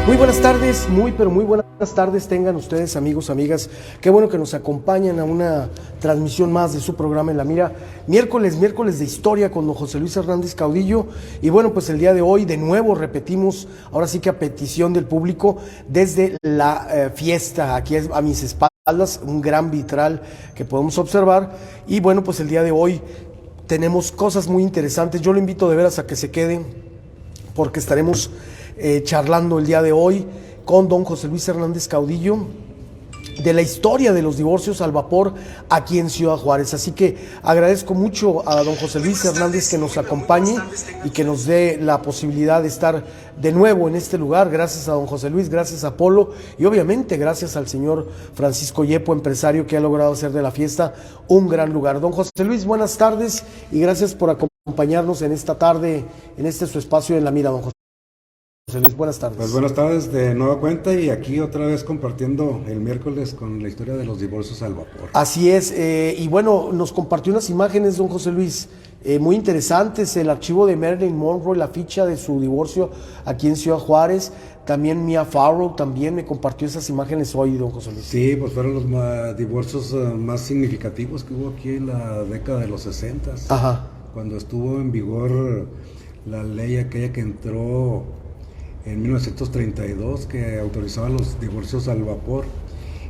Muy buenas tardes, pero muy buenas tardes tengan ustedes, amigos, amigas. Qué bueno que nos acompañan a una transmisión más de su programa En la Mira. Miércoles de historia con don José Luis Hernández Caudillo. Y bueno, pues el día de hoy de nuevo repetimos, ahora sí que a petición del público, desde la fiesta, aquí a mis espaldas, un gran vitral que podemos observar. Y bueno, pues el día de hoy tenemos cosas muy interesantes. Yo lo invito de veras a que se queden, porque estaremos charlando el día de hoy con don José Luis Hernández Caudillo de la historia de los divorcios al vapor aquí en Ciudad Juárez. Así que agradezco mucho a don José Luis Hernández que nos acompañe y que nos dé la posibilidad de estar de nuevo en este lugar. Gracias a don José Luis, gracias a Polo y obviamente gracias al señor Francisco Yepo, empresario que ha logrado hacer de la fiesta un gran lugar. Don José Luis, buenas tardes y gracias por acompañarnos en esta tarde, en este su espacio en la Mira, don José Luis. Buenas tardes. Pues buenas tardes de nueva cuenta y aquí otra vez compartiendo el miércoles con la historia de los divorcios al vapor. Así es, y bueno, nos compartió unas imágenes, don José Luis, muy interesantes, el archivo de Marilyn Monroe, la ficha de su divorcio aquí en Ciudad Juárez. También Mia Farrow también me compartió esas imágenes hoy, don José Luis. Sí, pues fueron los divorcios más significativos que hubo aquí en la década de los 60. Ajá. Cuando estuvo en vigor la ley aquella que entró en 1932, que autorizaba los divorcios al vapor.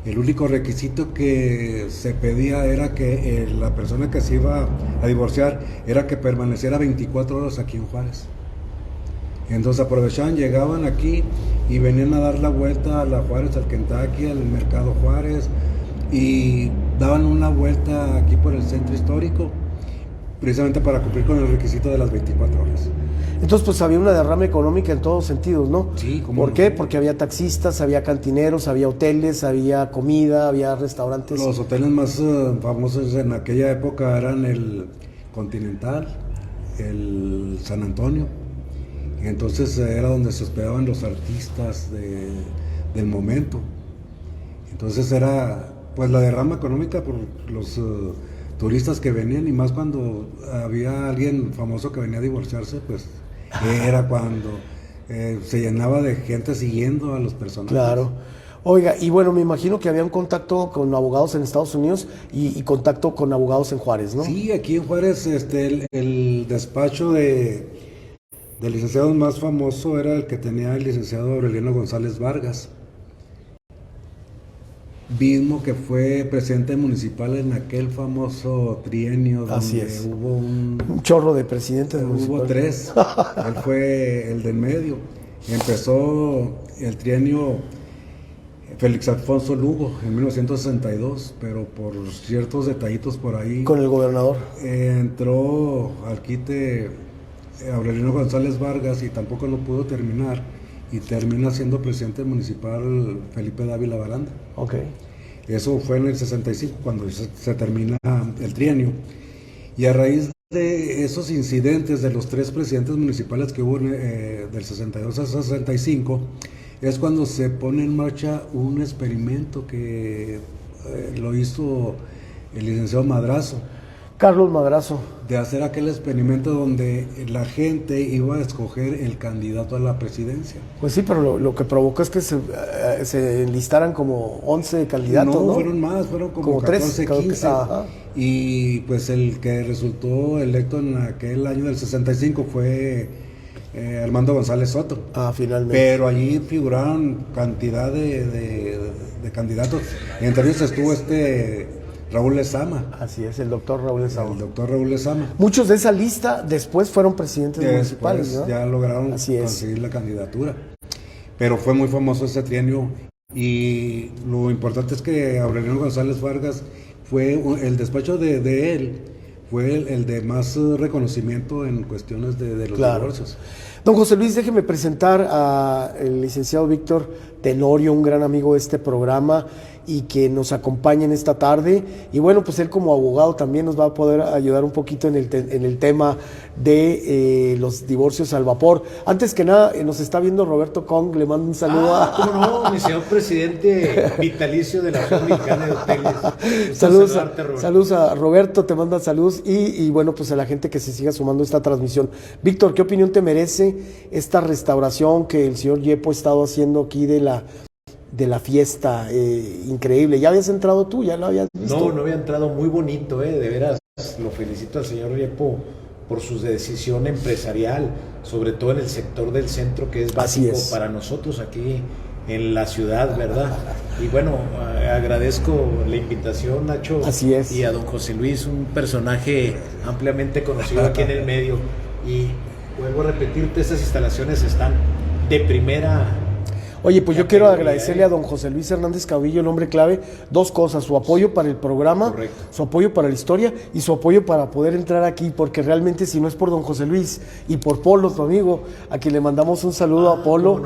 El único requisito que se pedía era que la persona que se iba a divorciar era que permaneciera 24 horas aquí en Juárez. Entonces aprovechaban, llegaban aquí y venían a dar la vuelta a la Juárez, al Kentucky, al Mercado Juárez, y daban una vuelta aquí por el centro histórico, precisamente para cumplir con el requisito de las 24 horas. Entonces, pues había una derrama económica en todos sentidos, ¿no? Sí, ¿cómo ¿Por no? qué? Porque había taxistas, había cantineros, había hoteles, había comida, había restaurantes. Los hoteles más famosos en aquella época eran el Continental, el San Antonio. Entonces era donde se hospedaban los artistas del momento. Entonces era pues la derrama económica por los turistas que venían, y más cuando había alguien famoso que venía a divorciarse, pues era cuando se llenaba de gente siguiendo a los personajes. Claro. Oiga, y bueno, me imagino que había un contacto con abogados en Estados Unidos y contacto con abogados en Juárez, ¿no? Sí, aquí en Juárez el despacho de licenciados más famoso era el que tenía el licenciado Aureliano González Vargas, mismo que fue presidente municipal en aquel famoso trienio donde hubo un chorro de presidentes municipales. Hubo 3, él fue el del medio. Empezó el trienio Félix Alfonso Lugo en 1962, pero por ciertos detallitos por ahí. Con el gobernador. Entró al quite Aureliano González Vargas y tampoco lo pudo terminar, y termina siendo presidente municipal Felipe Dávila Baranda. Ok. Eso fue en el 65, cuando se termina el trienio. Y a raíz de esos incidentes de los 3 presidentes municipales que hubo del 62 al 65, es cuando se pone en marcha un experimento que lo hizo el licenciado Madrazo. Carlos Madrazo. De hacer aquel experimento donde la gente iba a escoger el candidato a la presidencia. Pues sí, pero lo que provocó es que se enlistaran como 11 candidatos, ¿no? No, fueron más, fueron como 14, 3, 15. Y pues el que resultó electo en aquel año del 65 fue Armando González Soto. Finalmente. Pero allí figuraron cantidad de candidatos. Entre ellos estuvo Raúl Lezama. Así es, el doctor Raúl Lezama. El doctor Raúl Lezama. Muchos de esa lista después fueron presidentes municipales, ¿no? Ya lograron conseguir la candidatura. Pero fue muy famoso ese trienio, y lo importante es que Aureliano González Vargas fue el despacho de él, fue el de más reconocimiento en cuestiones de los divorcios. Don José Luis, déjeme presentar al licenciado Víctor Tenorio, un gran amigo de este programa y que nos acompañen esta tarde. Y bueno, pues él como abogado también nos va a poder ayudar un poquito en el tema de los divorcios al vapor. Antes que nada, nos está viendo Roberto Kong, le mando un saludo ¿Cómo no? Mi señor presidente vitalicio de la Asociación Mexicana de Hoteles. Saludos a Roberto, te manda saludos y bueno, pues a la gente que se siga sumando a esta transmisión. Víctor, ¿qué opinión te merece esta restauración que el señor Yepo ha estado haciendo aquí de la fiesta? Increíble. ¿Ya habías entrado tú? ¿Ya lo habías visto? No había entrado. Muy bonito, de veras. Lo felicito al señor Yepo por su decisión empresarial, sobre todo en el sector del centro, que es básico para nosotros aquí en la ciudad, ¿verdad? Y bueno, agradezco la invitación, Nacho. Así es. Y a don José Luis, un personaje ampliamente conocido aquí en el medio. Y vuelvo a repetirte, estas instalaciones están de primera. Oye, pues yo quiero agradecerle a don José Luis Hernández Caudillo, el hombre clave, dos cosas: su apoyo para el programa, correcto, su apoyo para la historia y su apoyo para poder entrar aquí, porque realmente si no es por don José Luis y por Polo, tu amigo, a quien le mandamos un saludo a Polo,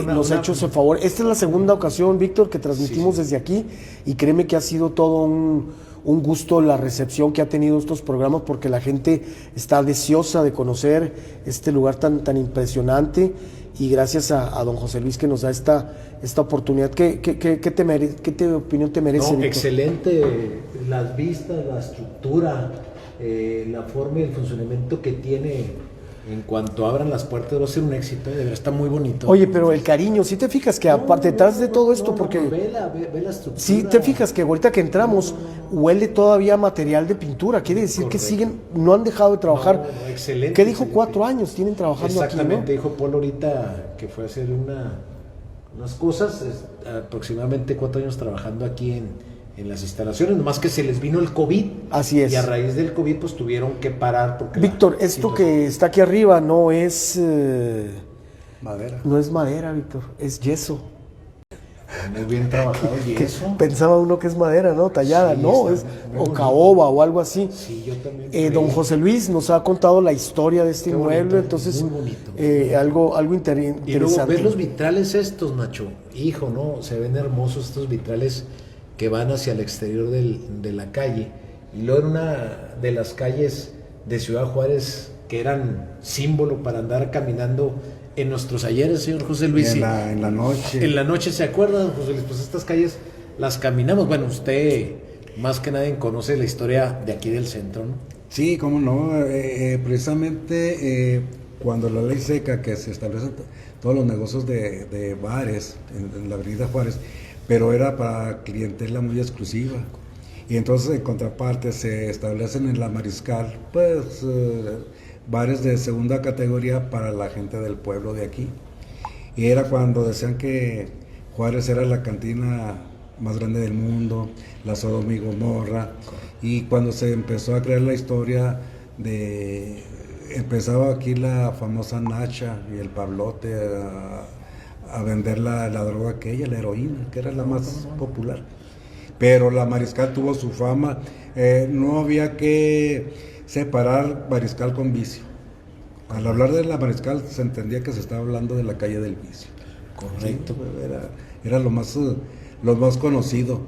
nos ha hecho ese favor. Esta es la segunda ocasión, Víctor, que transmitimos desde aquí, y créeme que ha sido todo un gusto la recepción que ha tenido estos programas, porque la gente está deseosa de conocer este lugar tan impresionante, y gracias a don José Luis que nos da esta oportunidad. ¿Qué opinión te merece? No, excelente, las vistas, la estructura, la forma y el funcionamiento que tiene. En cuanto abran las puertas va a ser un éxito, de verdad está muy bonito. Oye, pero el cariño, si te fijas que aparte detrás de todo esto, porque ve la estructura. Si te fijas que ahorita que entramos huele todavía a material de pintura, quiere decir que siguen, no han dejado de trabajar. Excelente. ¿Qué dijo? 4 años tienen trabajando aquí, ¿no? Exactamente, dijo Polo ahorita que fue a hacer unas cosas, aproximadamente 4 años trabajando aquí en las instalaciones, nomás que se les vino el COVID. Así es. Y a raíz del COVID pues tuvieron que parar porque... Víctor, esto que está aquí arriba no es... madera. No es madera, Víctor, es yeso. Muy bien trabajado el yeso. Pensaba uno que es madera, ¿no? Tallada, Sí, no, es o caoba o algo así. Sí, yo también. Don José Luis nos ha contado la historia de este inmueble, bonito, entonces muy bonito. Algo interesante. Y luego ver los vitrales estos, Nacho, hijo, ¿no? Se ven hermosos estos vitrales que van hacia el exterior de la calle. Y luego en una de las calles de Ciudad Juárez, que eran símbolo para andar caminando en nuestros ayeres, señor José Luis. En la noche. En la noche, ¿se acuerda, José Luis? Pues estas calles las caminamos. Bueno, usted más que nadie conoce la historia de aquí del centro, ¿no? Sí, cómo no. Precisamente cuando la ley seca, que se establecen todos los negocios de bares en la avenida Juárez, pero era para clientela muy exclusiva. Y entonces en contraparte se establecen en la Mariscal, pues bares de segunda categoría para la gente del pueblo de aquí. Y era cuando decían que Juárez era la cantina más grande del mundo, la Sodoma y Gomorra. Y cuando se empezó a crear la historia empezaba aquí la famosa Nacha y el Pablote a vender la droga aquella, la heroína, que era la más popular. Pero la Mariscal tuvo su fama, no había que separar Mariscal con vicio. Al hablar de la Mariscal se entendía que se estaba hablando de la calle del vicio. Correcto. Sí, era lo más conocido.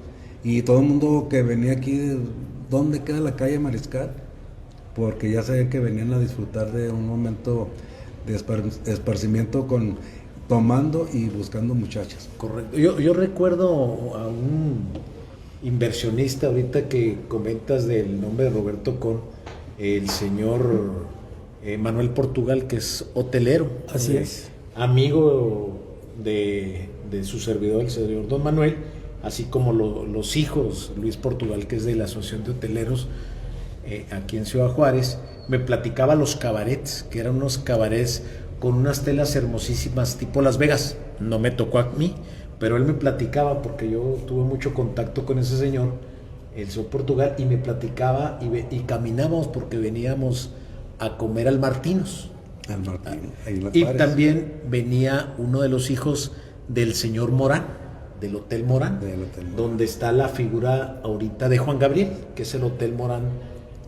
Y todo el mundo que venía aquí, ¿dónde queda la calle Mariscal? Porque ya sabían que venían a disfrutar de un momento de esparcimiento tomando y buscando muchachas. Correcto. Yo recuerdo a un inversionista ahorita que comentas del nombre de Roberto Con, el señor Manuel Portugal, que es hotelero. Así es. Amigo de su servidor, el señor Don Manuel, así como los hijos, Luis Portugal, que es de la Asociación de Hoteleros aquí en Ciudad Juárez. Me platicaba los cabarets, que eran unos cabarets con unas telas hermosísimas tipo Las Vegas. No me tocó a mí, pero él me platicaba, porque yo tuve mucho contacto con ese señor, el señor Portugal, y me platicaba y caminábamos porque veníamos a comer al Martinos. Y también venía uno de los hijos del señor Morán, del Hotel Morán, donde está la figura ahorita de Juan Gabriel, que es el Hotel Morán,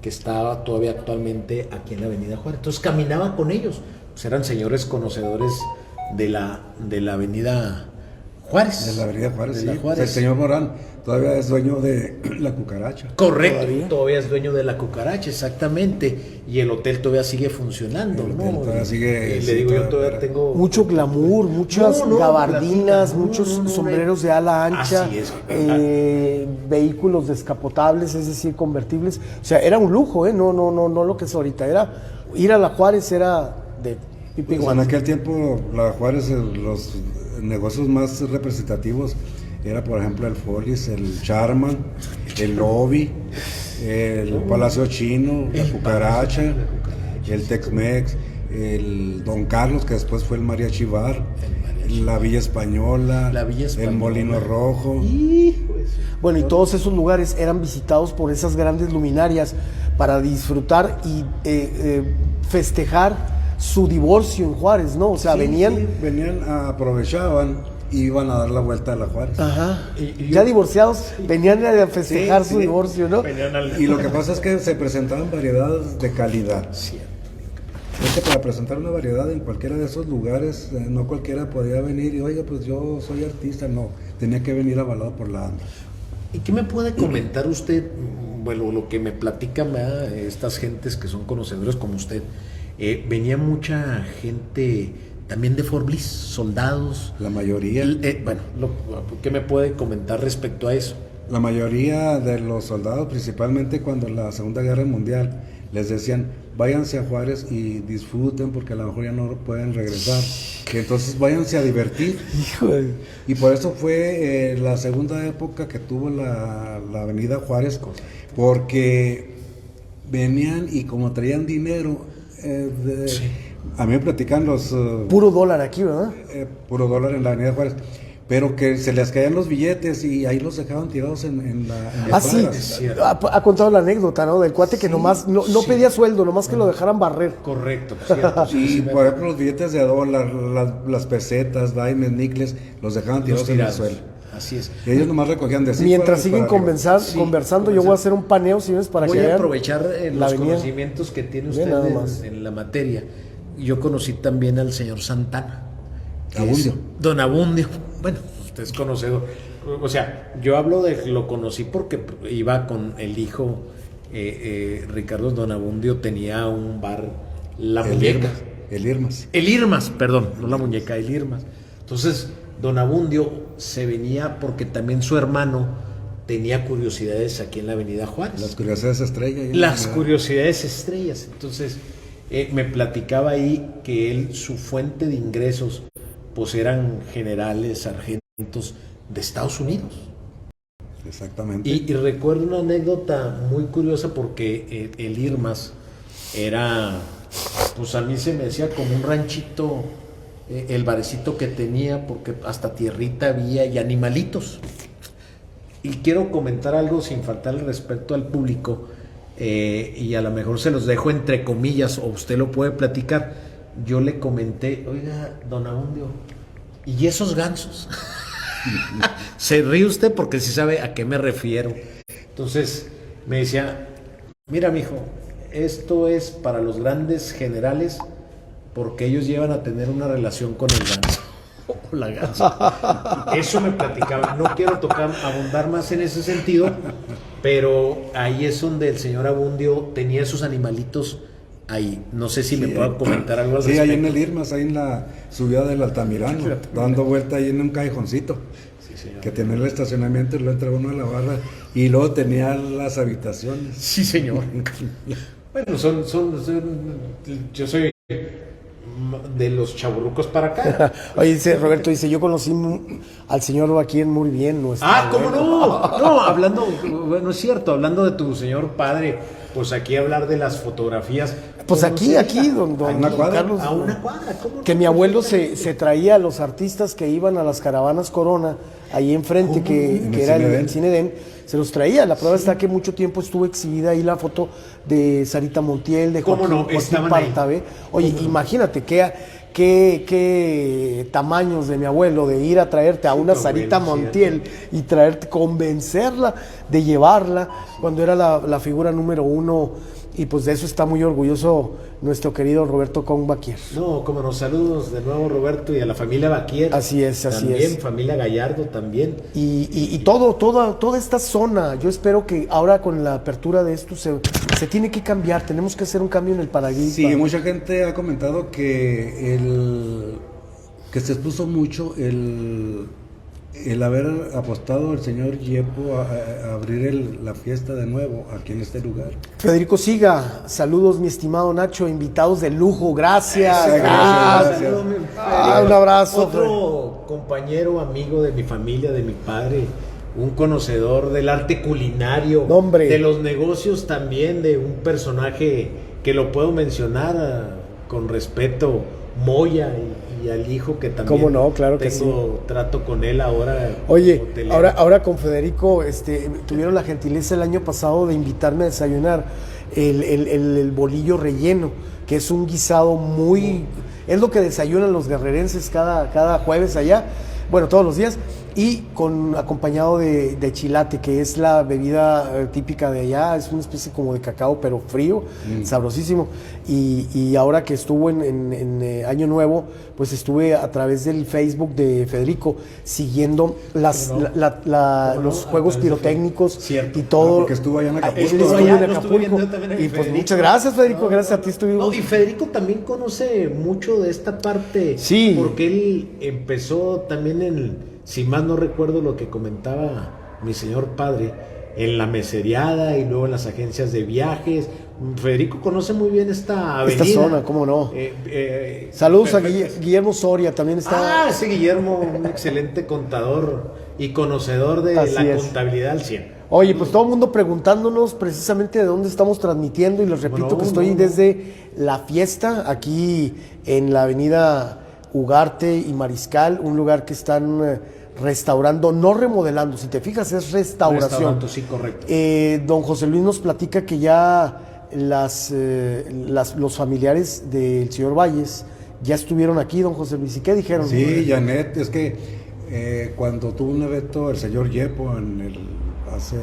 que está todavía actualmente aquí en la Avenida Juárez. Entonces caminaba con ellos, pues eran señores conocedores de la Avenida Juárez. De la avenida Juárez, De sí. la Juárez. El señor Morán todavía es dueño de la cucaracha. Correcto, todavía es dueño de la cucaracha, exactamente. Y el hotel todavía sigue funcionando, El ¿no? hotel todavía sigue, Y sí, le digo, yo todavía todavía tengo... Mucho glamour, muchas gabardinas, platica, muchos sombreros de ala ancha, Así es. vehículos descapotables, es decir, convertibles. O sea, era un lujo, no lo que es ahorita. Era ir a la Juárez era de pipi Pues en guante. aquel tiempo, la Juárez, los negocios más representativos era, por ejemplo, el Follies, el Charman, el Lobby, el Palacio Chino, la Cucaracha, el Tex-Mex, el Don Carlos, que después fue el Mariachi Bar, la Villa Española, el Molino Rojo. Bueno, y todos esos lugares eran visitados por esas grandes luminarias para disfrutar y festejar su divorcio en Juárez, ¿no? O sea, Sí, venían... sí, aprovechaban y iban a dar la vuelta a la Juárez. Ajá. Y Ya divorciados, venían a festejar Sí, su sí. divorcio, ¿no? Y lo que pasa es que se presentaban variedades de calidad. Cierto. Es que para presentar una variedad en cualquiera de esos lugares, no cualquiera podía venir y, oiga, pues yo soy artista. No, tenía que venir avalado por la ANDA. ¿Y qué me puede comentar usted? Bueno, lo que me platican ¿verdad? Estas gentes que son conocedores como usted. Venía mucha gente también de Fort Bliss, soldados. La mayoría. Bueno, ¿qué me puede comentar respecto a eso? La mayoría de los soldados, principalmente cuando la Segunda Guerra Mundial, les decían, váyanse a Juárez y disfruten porque a lo mejor ya no pueden regresar. Que entonces váyanse a divertir. Híjole. Y por eso fue la segunda época que tuvo la avenida Juárez, porque venían y como traían dinero, a mí me platican los... Puro dólar aquí, ¿verdad? puro dólar en la avenida Juárez, pero que se les caían los billetes y ahí los dejaban tirados en las Sí, cuadras. ha contado la anécdota, ¿no? Del cuate que nomás no pedía sueldo, nomás que lo dejaran barrer. Correcto, cierto. Y por ejemplo los billetes de dólar, las pesetas, dimes, nickels, los dejaban tirados en el suelo. Así es. Y ellos nomás recogían de 5 Mientras siguen Sí, conversando, yo voy a hacer un paneo, señores, para Voy que a vean aprovechar la los avenida. conocimientos que tiene Ve usted nada más. en la materia. Yo conocí también al señor Santana. que Abundio. es Don Abundio. Bueno, usted es conocedor. O sea, yo hablo lo conocí porque iba con el hijo, Ricardo Don Abundio tenía un bar, La Muñeca. El Irmas. El Irmas, perdón, no La Muñeca, el Irmas. Entonces, Don Abundio se venía porque también su hermano tenía curiosidades aquí en la Avenida Juárez. Las curiosidades estrellas. Las curiosidades estrellas. Entonces, me platicaba ahí que él, su fuente de ingresos, pues eran generales, sargentos de Estados Unidos. Exactamente. Y recuerdo una anécdota muy curiosa porque el Irmas era, pues a mí se me decía como un ranchito, el barecito que tenía, porque hasta tierrita había y animalitos. Y quiero comentar algo sin faltar el respeto al público, y a lo mejor se los dejo entre comillas, o usted lo puede platicar. Yo le comenté, oiga, Don Abundio, ¿y esos gansos? Se ríe usted porque sí sabe a qué me refiero. Entonces me decía, mira mijo, esto es para los grandes generales porque ellos llevan a tener una relación con el ganso o la gansa. Eso me platicaba. No quiero abundar más en ese sentido, pero ahí es donde el señor Abundio tenía esos animalitos ahí. No sé si me pueda comentar algo al respecto. Sí, ahí en el Irmas, ahí en la subida del Altamirano, dando vuelta ahí en un callejoncito. Que tenía el estacionamiento y lo entra uno a la barra y luego tenía las habitaciones. Sí, señor. Bueno, yo soy de los chaburrucos para acá. Oye, Roberto dice, yo conocí al señor aquí muy bien. ¿Cómo no? No, hablando, bueno, es cierto, hablando de tu señor padre, pues aquí hablar de las fotografías. Pues aquí, don Carlos. A una cuadra, ¿cómo no? Que mi abuelo se traía a los artistas que iban a las caravanas Corona, ahí enfrente, que era el Cine Edén, se los traía. La prueba está que mucho tiempo estuvo exhibida ahí la foto de Sarita Montiel, de Joaquín Partavé. Oye, imagínate qué tamaños de mi abuelo de ir a traerte a una Sarita Montiel y traerte, convencerla de llevarla cuando era la figura número uno y pues de eso está muy orgulloso nuestro querido Roberto Kong Baquier. No, como nos saludos de nuevo, Roberto, y a la familia Baquier. Así es. También, familia Gallardo también. Y toda esta zona, yo espero que ahora con la apertura de esto se tiene que cambiar, tenemos que hacer un cambio en el paradigma. Sí, mucha gente ha comentado que se expuso mucho el haber apostado el señor Yepo a abrir la fiesta de nuevo aquí en este lugar. Federico Siga, saludos mi estimado Nacho, invitados de lujo, gracias. Gracias. Un abrazo. Otro compañero, amigo de mi familia, de mi padre, un conocedor del arte culinario, de los negocios también, de un personaje que lo puedo mencionar con respeto, Moya, y al hijo que también ¿cómo no? Claro que tengo trato con él ahora. Oye, ahora con Federico tuvieron la gentileza el año pasado de invitarme a desayunar el bolillo relleno, que es un guisado es lo que desayunan los guerrerenses cada jueves allá, bueno, todos los días, y acompañado de chilate, que es la bebida típica de allá, es una especie como de cacao, pero frío, sabrosísimo. Y ahora que estuvo en Año Nuevo, pues estuve a través del Facebook de Federico siguiendo los juegos pirotécnicos y todo. Porque estuvo allá en Acapulco. Él estuvo en Acapulco. Y pues muchas gracias, Federico, gracias a ti estuvimos. No, y Federico también conoce mucho de esta parte, sí, porque él empezó también si más no recuerdo lo que comentaba mi señor padre, en la meseriada y luego en las agencias de viajes. Federico conoce muy bien esta avenida. Esta zona, cómo no. Saludos a Guillermo Soria, también está. Sí, Guillermo, un excelente contador y conocedor de la contabilidad al 100. Oye, pues todo el mundo preguntándonos precisamente de dónde estamos transmitiendo, y les repito que estoy desde la fiesta, aquí en la avenida Ugarte y Mariscal, un lugar que están restaurando, no remodelando, si te fijas es restauración. Sí, correcto. Don José Luis nos platica que ya los familiares del señor Valles ya estuvieron aquí, don José Luis, ¿y qué dijeron? Sí, Janet, es que cuando tuvo un evento el señor Yepo hace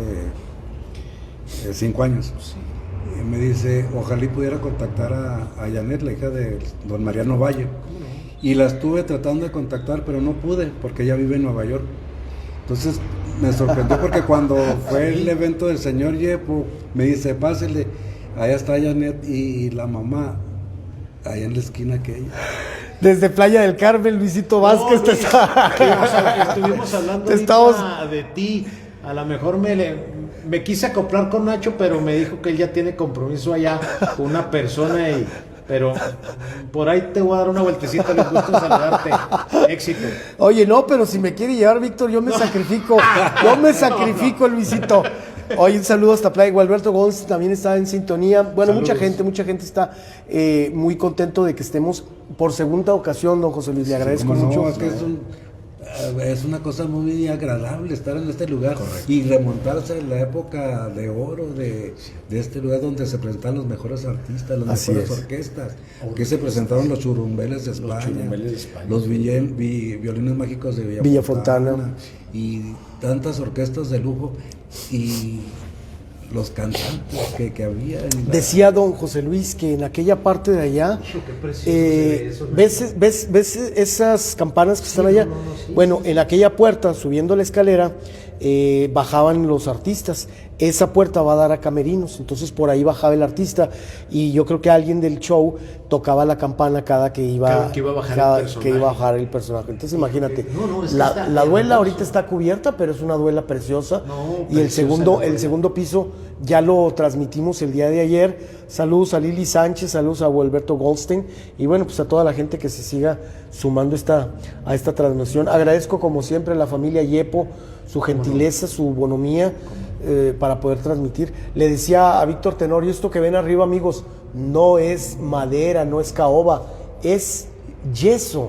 5 años, me dice, ojalá pudiera contactar a Janet, la hija de don Mariano Valle. Y la estuve tratando de contactar, pero no pude, porque ella vive en Nueva York. Entonces me sorprendió porque cuando fue el evento del señor Yepo, me dice, pásele, allá está Janet y la mamá, allá en la esquina aquella. Desde Playa del Carmen, Luisito Vázquez estuvimos hablando de ti. A lo mejor me quise acoplar con Nacho, pero me dijo que él ya tiene compromiso allá con una persona pero por ahí te voy a dar una vueltecita, les gusta saludarte. Éxito. Oye, no, pero si me quiere llevar, Víctor, yo me sacrifico. Luisito. Oye, un saludo hasta Playa. Gualberto Gómez también está en sintonía. Bueno, saludos. mucha gente está muy contento de que estemos por segunda ocasión, don José Luis. Le agradezco mucho. No, es que es una cosa muy agradable estar en este lugar. Correcto. Y remontarse en la época de oro de este lugar donde se presentaban los mejores artistas, las mejores orquestas, que se presentaron los churumbeles de España, los violines mágicos de Villa Fontana y tantas orquestas de lujo y los cantantes que había. Decía don José Luis que en aquella parte de allá, ¿ves esas campanas que están allá? Sí, bueno, en aquella puerta, subiendo la escalera, bajaban los artistas. Esa puerta va a dar a camerinos, entonces por ahí bajaba el artista y yo creo que alguien del show tocaba la campana cada que iba a bajar el personaje. Entonces imagínate, la duela ahorita está cubierta, pero es una duela preciosa. Y el segundo piso ya lo transmitimos el día de ayer. Saludos a Lili Sánchez, saludos a Alberto Goldstein y bueno, pues a toda la gente que se siga sumando a esta transmisión. Agradezco como siempre a la familia Yepo su gentileza, su bonomía para poder transmitir. Le decía a Víctor Tenorio, esto que ven arriba, amigos, no es madera, no es caoba, es yeso,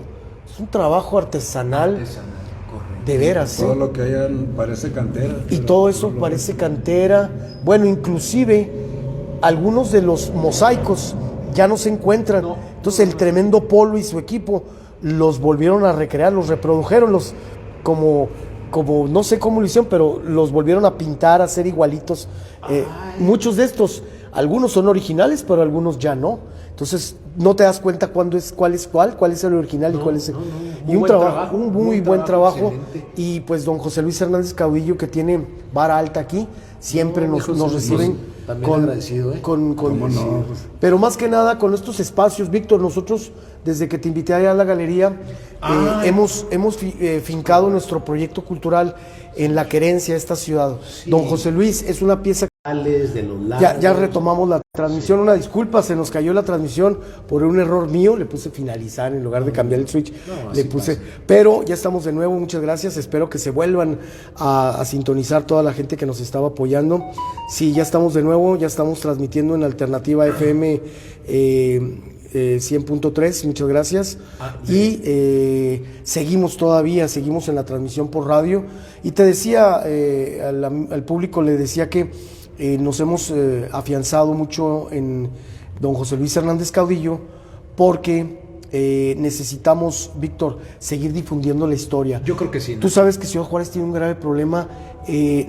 es un trabajo artesanal de veras. Todo lo que hay parece cantera. Y todo eso parece cantera. Bueno, inclusive algunos de los mosaicos ya no se encuentran. Entonces el tremendo Polo y su equipo los volvieron a recrear, los reprodujeron, como no sé cómo lo hicieron, pero los volvieron a pintar, a hacer igualitos. Muchos de estos Algunos son originales, pero algunos ya no. Entonces, no te das cuenta cuál es el original y cuál es el... Y un trabajo, un muy buen trabajo. Y pues don José Luis Hernández Caudillo, que tiene vara alta aquí, siempre nos reciben también agradecido, ¿Cómo no? pero más que nada con estos espacios, Víctor, nosotros desde que te invité allá a la galería hemos fincado nuestro proyecto cultural en la querencia de esta ciudad. Sí. Don José Luis es una pieza de los lados. Ya retomamos la transmisión, una disculpa, se nos cayó la transmisión por un error mío, le puse finalizar en lugar de cambiar el switch, le puse, pero ya estamos de nuevo, muchas gracias, espero que se vuelvan a sintonizar toda la gente que nos estaba apoyando. Sí, ya estamos de nuevo, ya estamos transmitiendo en Alternativa FM 100.3, muchas gracias. Y seguimos en la transmisión por radio. Y te decía, al público le decía que nos hemos afianzado mucho en don José Luis Hernández Caudillo, porque necesitamos, Víctor, seguir difundiendo la historia. Yo creo que sí, ¿no? Tú sabes que Ciudad Juárez tiene un grave problema,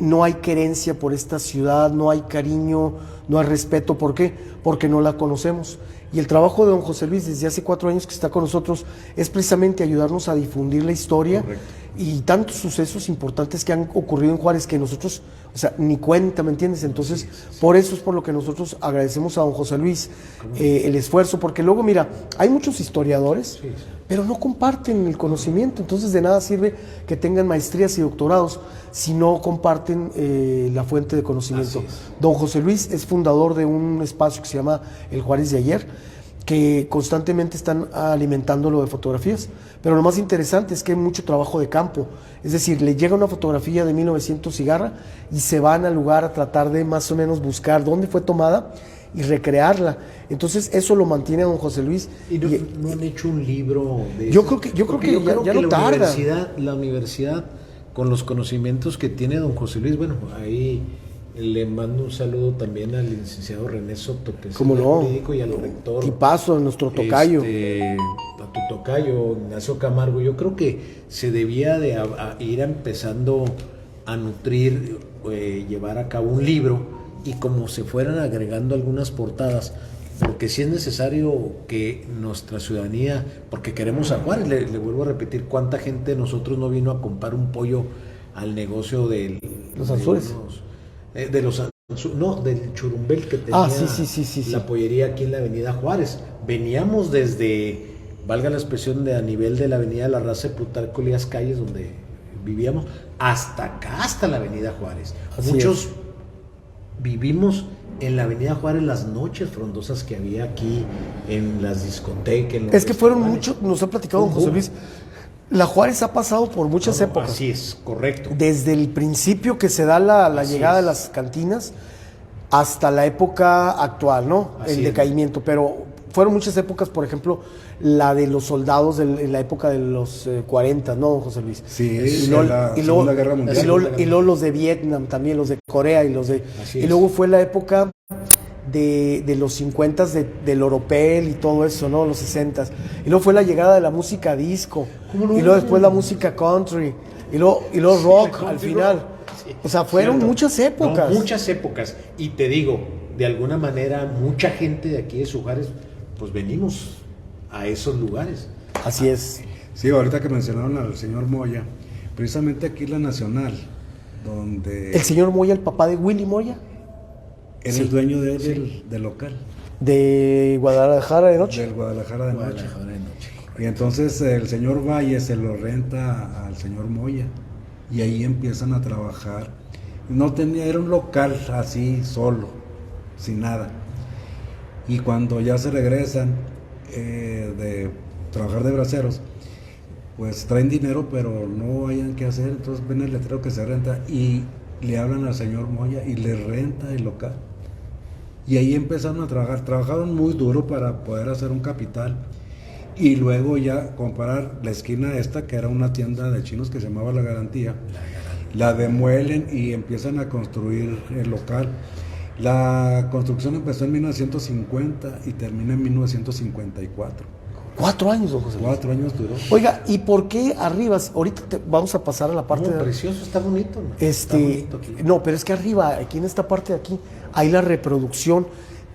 no hay querencia por esta ciudad, no hay cariño, no hay respeto. ¿Por qué? Porque no la conocemos. Y el trabajo de don José Luis desde hace 4 años que está con nosotros es precisamente ayudarnos a difundir la historia. Correcto. Y tantos sucesos importantes que han ocurrido en Juárez que nosotros, o sea, ni cuenta, ¿me entiendes? Entonces, por eso es por lo que nosotros agradecemos a don José Luis el esfuerzo, porque luego, mira, hay muchos historiadores, pero no comparten el conocimiento. Entonces, de nada sirve que tengan maestrías y doctorados si no comparten la fuente de conocimiento. Don José Luis es fundador de un espacio que se llama El Juárez de Ayer, que constantemente están alimentándolo de fotografías, pero lo más interesante es que hay mucho trabajo de campo, es decir, le llega una fotografía de 1900 cigarra y se van al lugar a tratar de más o menos buscar dónde fue tomada y recrearla. Entonces eso lo mantiene a don José Luis. ¿Y no han hecho un libro de yo creo que ya no tarda. La universidad, con los conocimientos que tiene don José Luis, bueno, ahí le mando un saludo también al licenciado René Soto, que es el jurídico, y al rector. Tipazo, a nuestro tocayo. A tu tocayo, Ignacio Camargo. Yo creo que se debía de ir empezando a nutrir, llevar a cabo un libro, y como se fueran agregando algunas portadas, porque sí es necesario que nuestra ciudadanía, porque queremos a Juárez, le vuelvo a repetir, cuánta gente de nosotros no vino a comprar un pollo al negocio de los Anzures. Del Churumbel que tenía la pollería aquí en la avenida Juárez. Veníamos desde, valga la expresión, a nivel de la avenida La Raza de Plutarco Elías Calles, donde vivíamos, hasta acá, hasta la avenida Juárez. Muchos vivimos en la avenida Juárez las noches frondosas que había aquí, en las discotecas. Es que fueron muchos, nos ha platicado don José Luis. La Juárez ha pasado por muchas épocas. Así es, correcto. Desde el principio que se da la llegada de las cantinas hasta la época actual, ¿no? El decaimiento. Pero fueron muchas épocas, por ejemplo, la de los soldados en la época de los 40, ¿no, José Luis? Sí, la Segunda Guerra Mundial. Y luego los de Vietnam también, los de Corea y luego fue la época de los 50 del Oropel y todo eso, ¿no? Los 60. Y luego fue la llegada de la música disco. Y luego después la música country. Y luego rock al final. Sí, o sea, fueron muchas épocas. No, muchas épocas. Y te digo, de alguna manera, mucha gente de aquí de Juárez, pues venimos a esos lugares. Así es. Sí, ahorita que mencionaron al señor Moya, precisamente aquí en la Nacional, donde... ¿El señor Moya, el papá de Willy Moya? Era el dueño del local. ¿De Guadalajara de Noche? Del Guadalajara de Noche. Y entonces el señor Valle se lo renta al señor Moya. Y ahí empiezan a trabajar. Era un local así, solo, sin nada. Y cuando ya se regresan de trabajar de braceros, pues traen dinero, pero no hayan qué hacer. Entonces ven el letrero que se renta y le hablan al señor Moya y le renta el local. Y ahí empezaron a trabajar. Trabajaron muy duro para poder hacer un capital. Y luego ya comprar la esquina esta, que era una tienda de chinos que se llamaba La Garantía. La demuelen y empiezan a construir el local. La construcción empezó en 1950 y termina en 1954. 4 años, don José Luis. 4 años duró. Oiga, ¿y por qué arriba? Ahorita vamos a pasar a la parte precioso, está bonito, ¿no? Está bonito aquí. No, pero es que arriba, aquí en esta parte de aquí, hay la reproducción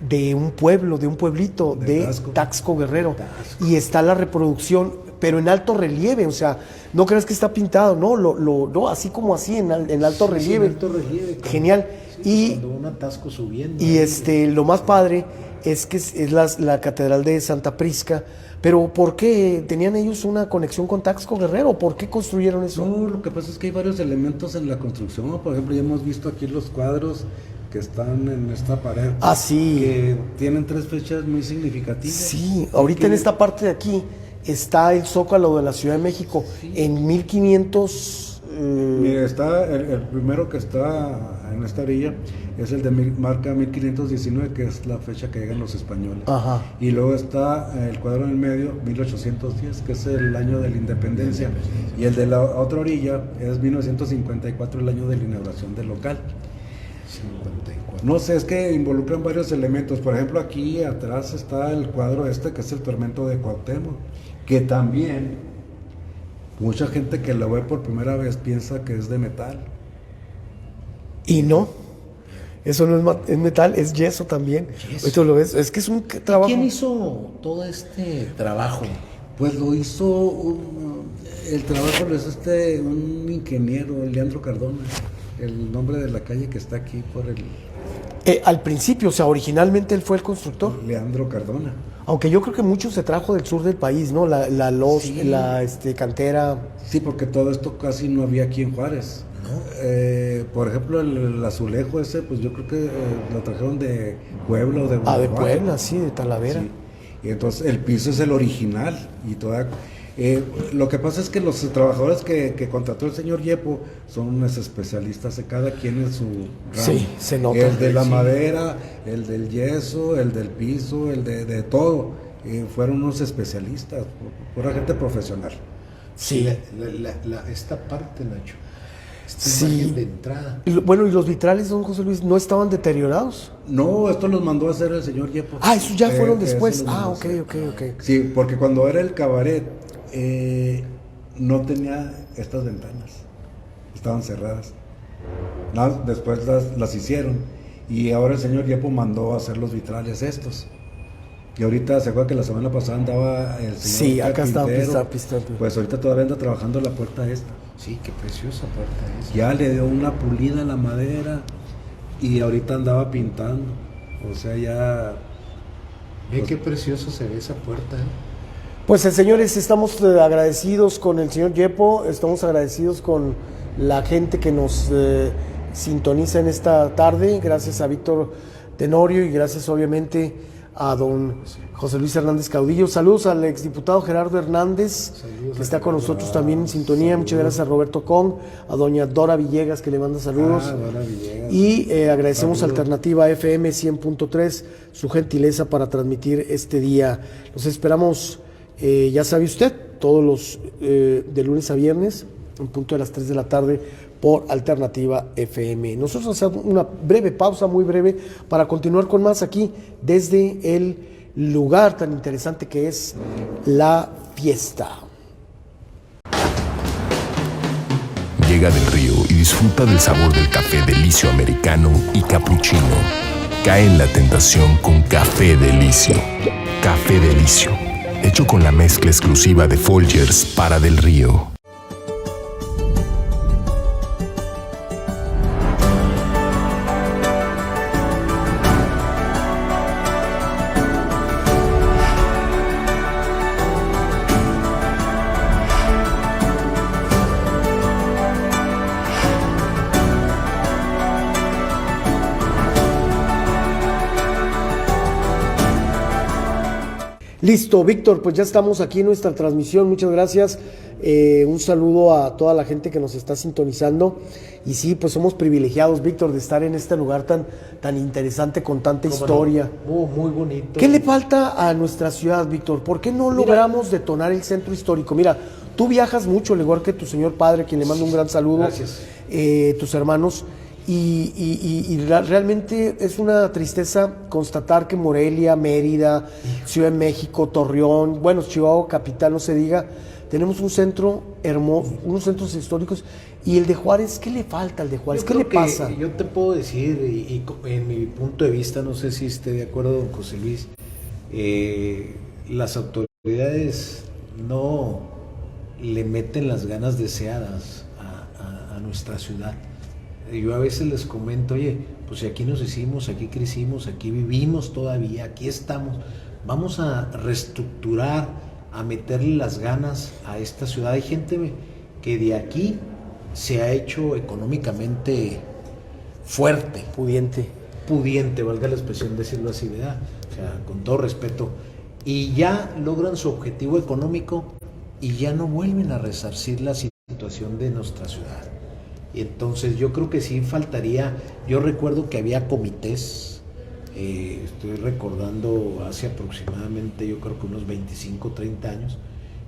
de un pueblo, de un pueblito, de Taxco Guerrero. Y está la reproducción, pero en alto relieve, o sea, no creas que está pintado, no, no, así como así, en alto relieve. En alto relieve. Genial. Sí, cuando un atasco subiendo. Y lo más padre es que es la catedral de Santa Prisca. Pero ¿por qué tenían ellos una conexión con Taxco Guerrero? ¿Por qué construyeron eso? No, lo que pasa es que hay varios elementos en la construcción. Por ejemplo, ya hemos visto aquí los cuadros que están en esta pared. Ah, sí. Que tienen 3 fechas muy significativas. Sí, ahorita en esta parte de aquí está el Zócalo de la Ciudad de México. Sí. En 1500... Mira, está el primero que está en esta orilla es el de marca 1519, que es la fecha que llegan los españoles. Ajá. Y luego está el cuadro en el medio, 1810, que es el año de la independencia. Y el de la otra orilla es 1954, el año de la inauguración del local. 54. No sé, es que involucran varios elementos. Por ejemplo, aquí atrás está el cuadro que es el Tormento de Cuauhtémoc, que también mucha gente que lo ve por primera vez piensa que es de metal. Y no, eso no es metal, es yeso también. Esto lo ves, es que es un trabajo. ¿Quién hizo todo este trabajo? Pues lo hizo el trabajo lo hizo un ingeniero, Leandro Cardona, el nombre de la calle que está aquí por el... Al principio, o sea, originalmente él fue el constructor. Leandro Cardona. Aunque yo creo que mucho se trajo del sur del país, ¿no? La cantera. Sí, porque todo esto casi no había aquí en Juárez. ¿No? Por ejemplo, el azulejo ese, pues yo creo que lo trajeron de Puebla o de Guanajuato. De Puebla, sí, de Talavera. Sí. Y entonces el piso es el original y toda... lo que pasa es que los trabajadores que contrató el señor Yepo son unos especialistas, cada quien en su ramo. Sí, se nota. El de la madera, el del yeso, el del piso, el de todo. Fueron unos especialistas, pura gente profesional. Sí. Esta parte, Nacho. Sí. De entrada. Bueno, ¿y los vitrales, don José Luis, no estaban deteriorados? No, esto los mandó a hacer el señor Yepo. Ah, esos ya fueron después. Ok. Sí, porque cuando era el cabaret, no tenía estas ventanas, estaban cerradas. Después las hicieron y ahora el señor Yepo mandó a hacer los vitrales estos. Y ahorita se acuerda que la semana pasada andaba el señor Sí, acá está pistando. Pues ahorita todavía anda trabajando la puerta esta. Sí, qué preciosa puerta es. Ya le dio una pulida a la madera y ahorita andaba pintando. O sea, ya... Ve qué precioso se ve esa puerta, Pues señores, estamos agradecidos con el señor Yepo, estamos agradecidos con la gente que nos sintoniza en esta tarde, gracias a Víctor Tenorio y gracias obviamente a don José Luis Hernández Caudillo. Saludos al exdiputado Gerardo Hernández, que está con nosotros también en sintonía. Muchas gracias a Roberto Con, a doña Dora Villegas, que le manda saludos. Dora Villegas. Y agradecemos a Alternativa FM 100.3 su gentileza para transmitir este día. Los esperamos, ya sabe usted, todos los de lunes a viernes, en punto de las 3 de la tarde, por Alternativa FM. Nosotros hacemos una breve pausa, muy breve, para continuar con más aquí desde el lugar tan interesante que es La Fiesta. Llega del Río y disfruta del sabor del café Delicio americano y cappuccino. Cae en la tentación con Café Delicio. Café Delicio, hecho con la mezcla exclusiva de Folgers para Del Río. Listo, Víctor, pues ya estamos aquí en nuestra transmisión, muchas gracias, un saludo a toda la gente que nos está sintonizando y sí, pues somos privilegiados, Víctor, de estar en este lugar tan interesante con tanta historia. No? Muy bonito. ¿Qué le falta a nuestra ciudad, Víctor? ¿Por qué no logramos detonar el centro histórico? Mira, tú viajas mucho, al igual que tu señor padre, quien le manda un gran saludo, gracias. Tus hermanos. Y realmente es una tristeza constatar que Morelia, Mérida, Ciudad de México, Torreón, bueno, Chihuahua capital, no se diga, tenemos un centro hermoso, unos centros históricos Y el de Juárez, ¿qué le falta al de Juárez? ¿Qué le pasa? Yo te puedo decir, en mi punto de vista, no sé si esté de acuerdo don José Luis, las autoridades no le meten las ganas deseadas a nuestra ciudad. Yo a veces les comento, oye, pues si aquí nos hicimos, aquí crecimos, aquí vivimos todavía, aquí estamos, vamos a reestructurar, a meterle las ganas a esta ciudad. Hay gente que de aquí se ha hecho económicamente fuerte, pudiente, valga la expresión decirlo así, ¿verdad? O sea, con todo respeto, y ya logran su objetivo económico y ya no vuelven a resarcir la situación de nuestra ciudad. Y entonces yo creo que sí faltaría. Yo recuerdo que había comités, estoy recordando hace aproximadamente, yo creo que unos 25, 30 años,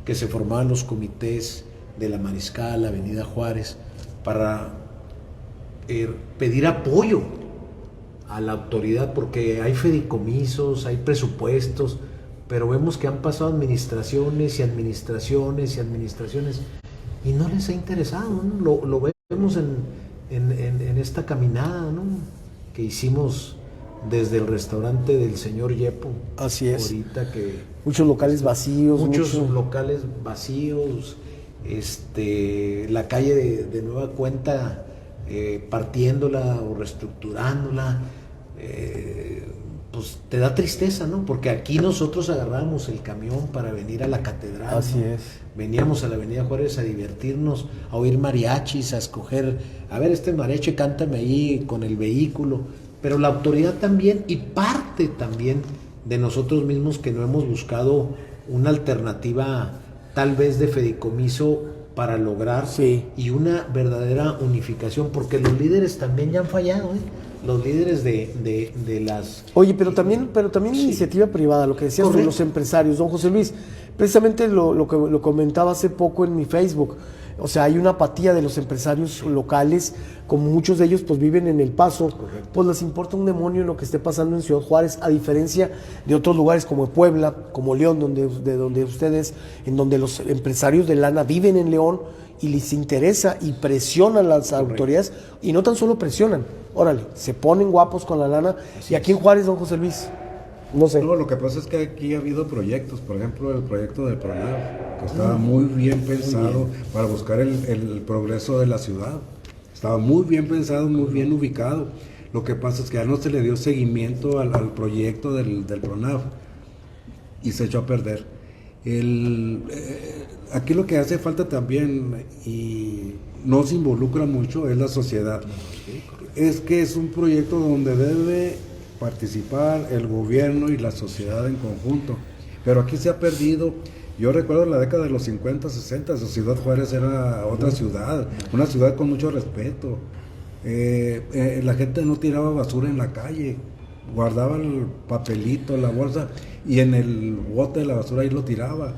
que se formaban los comités de la Mariscal, Avenida Juárez, para pedir apoyo a la autoridad, porque hay fideicomisos, hay presupuestos, pero vemos que han pasado administraciones y administraciones y administraciones y no les ha interesado, ¿no? Lo vemos en esta caminada, ¿no?, que hicimos desde el restaurante del señor Yepo. Así es. Ahorita que muchos locales vacíos. Muchos locales vacíos, la calle de nueva cuenta, partiéndola o reestructurándola, pues te da tristeza, ¿no? Porque aquí nosotros agarrábamos el camión para venir a la catedral. Así ¿no? es. Veníamos a la Avenida Juárez a divertirnos, a oír mariachis, a escoger, a ver, este mariachi cántame ahí con el vehículo. Pero la autoridad también, y parte también de nosotros mismos, que no hemos buscado una alternativa tal vez de fideicomiso para lograr y una verdadera unificación, porque los líderes también ya han fallado, los líderes de las... Oye, pero también iniciativa privada, lo que decías de los empresarios, don José Luis, precisamente lo comentaba hace poco en mi Facebook. O sea, hay una apatía de los empresarios locales, como muchos de ellos pues viven en El Paso. Correcto. Pues les importa un demonio lo que esté pasando en Ciudad Juárez, a diferencia de otros lugares como Puebla, como León, de donde ustedes, en donde los empresarios de lana viven en León y les interesa y presionan las autoridades, y no tan solo presionan, órale, se ponen guapos con la lana. Así y aquí en Juárez, don José Luis, no sé. No, lo que pasa es que aquí ha habido proyectos, por ejemplo, el proyecto del PRONAF, que estaba muy bien pensado para buscar el progreso de la ciudad. Estaba muy bien pensado, muy bien ubicado. Lo que pasa es que ya no se le dio seguimiento al proyecto del PRONAF y se echó a perder. Aquí lo que hace falta también, y no se involucra mucho, es la sociedad. Es que es un proyecto donde debe participar el gobierno y la sociedad en conjunto, pero aquí se ha perdido. Yo recuerdo la década de los 50, 60, Ciudad Juárez era otra ciudad, una ciudad con mucho respeto. La gente no tiraba basura en la calle, guardaba el papelito, la bolsa, y en el bote de la basura ahí lo tiraba.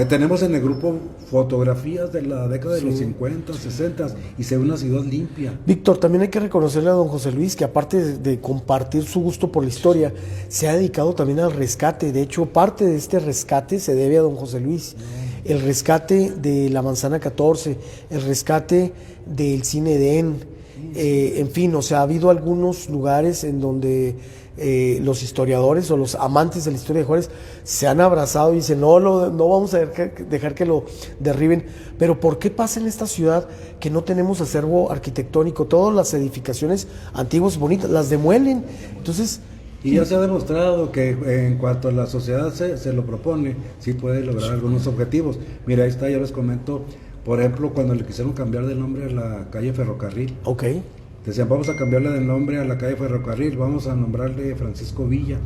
Tenemos en el grupo fotografías de la década de los 50, 60 y se ve una ciudad limpia. Víctor, también hay que reconocerle a don José Luis que aparte de compartir su gusto por la historia, se ha dedicado también al rescate. De hecho, parte de este rescate se debe a don José Luis. El rescate de la Manzana 14, el rescate del Cine Edén, en fin, o sea, ha habido algunos lugares en donde los historiadores o los amantes de la historia de Juárez se han abrazado y dicen no vamos a dejar que lo derriben. Pero ¿por qué pasa en esta ciudad que no tenemos acervo arquitectónico? Todas las edificaciones antiguas bonitas las demuelen. Entonces, y ya se ha demostrado que en cuanto a la sociedad se lo propone, sí puede lograr algunos objetivos. Mira, ahí está, ya les comento, por ejemplo, cuando le quisieron cambiar de nombre a la calle Ferrocarril. Ok. Decían, vamos a cambiarle de nombre a la calle Ferrocarril, vamos a nombrarle Francisco Villa,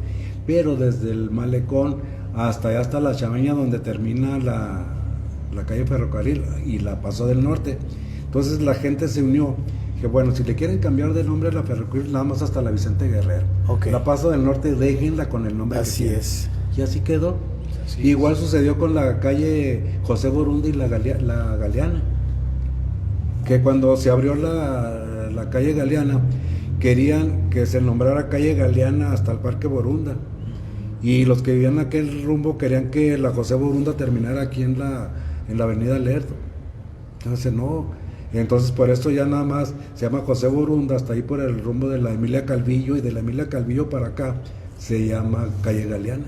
pero desde el Malecón hasta allá, hasta la Chameña, donde termina la calle Ferrocarril, y la Paso del Norte. Entonces la gente se unió, que bueno, si le quieren cambiar de nombre a la Ferrocarril, nada más hasta la Vicente Guerrero. Okay. La Paso del Norte, déjenla con el nombre así que quieren. Es. Y así quedó. Igual sucedió con la calle José Borunda y la Galeana, que cuando se abrió la calle Galeana, querían que se nombrara calle Galeana hasta el Parque Borunda, y los que vivían en aquel rumbo querían que la José Borunda terminara aquí en la avenida Lerdo. Entonces no, Entonces por eso ya nada más se llama José Borunda, hasta ahí por el rumbo de la Emilia Calvillo, y de la Emilia Calvillo para acá se llama Calle Galeana.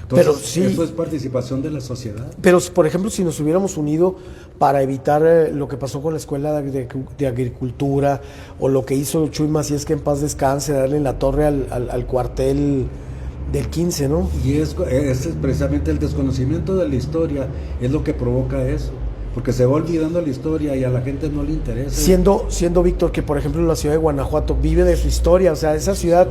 Entonces, Pero sí, eso es participación de la sociedad. pero por ejemplo, si nos hubiéramos unido para evitar lo que pasó con la Escuela de Agricultura, o lo que hizo Chuy Macías, que en paz descanse, darle en la torre al cuartel del 15, ¿no? Y es precisamente el desconocimiento de la historia, es lo que provoca eso. Porque se va olvidando la historia y a la gente no le interesa. Siendo Víctor, que por ejemplo la ciudad de Guanajuato vive de su historia, o sea, esa ciudad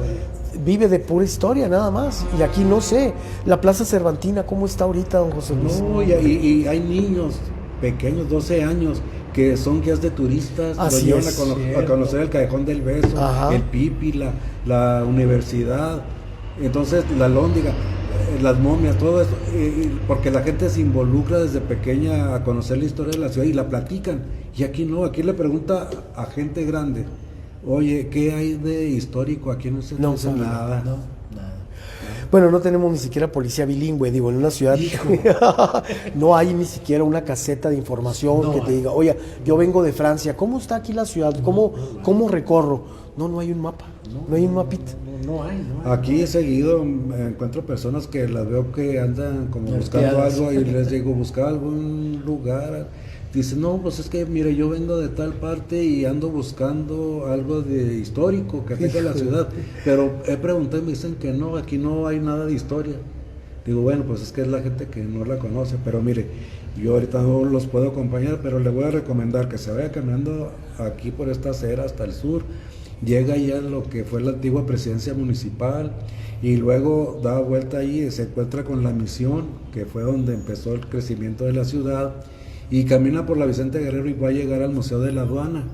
vive de pura historia nada más. Y aquí no sé, la Plaza Cervantina, ¿cómo está ahorita, don José Luis? No, y hay niños pequeños, 12 años, que son guías de turistas, Así los llevan es, a conocer el Callejón del Beso, Ajá. el Pipi, la universidad, entonces la Lóndiga, las momias, todo eso, porque la gente se involucra desde pequeña a conocer la historia de la ciudad y la platican. Y aquí no, aquí le pregunta a gente grande, oye, ¿qué hay de histórico? Aquí no se dice nada. No, nada. Bueno, no tenemos ni siquiera policía bilingüe, digo, en una ciudad no hay ni siquiera una caseta de información que te diga, oye, yo vengo de Francia, ¿cómo está aquí la ciudad? ¿Cómo recorro? No hay un mapa, no hay un mapita. No hay. Aquí he seguido, encuentro personas que las veo que andan como buscando algo y les digo, busca algún lugar. Dicen, no, pues es que, mire, yo vengo de tal parte y ando buscando algo de histórico que tenga la ciudad. Pero he preguntado y me dicen que no, aquí no hay nada de historia. Digo, bueno, pues es que es la gente que no la conoce. Pero mire, yo ahorita no los puedo acompañar, pero le voy a recomendar que se vaya caminando aquí por esta acera hasta el sur. Llega ya a lo que fue la antigua presidencia municipal y luego da vuelta ahí y se encuentra con la Misión, que fue donde empezó el crecimiento de la ciudad, y camina por la Vicente Guerrero y va a llegar al Museo de la Aduana.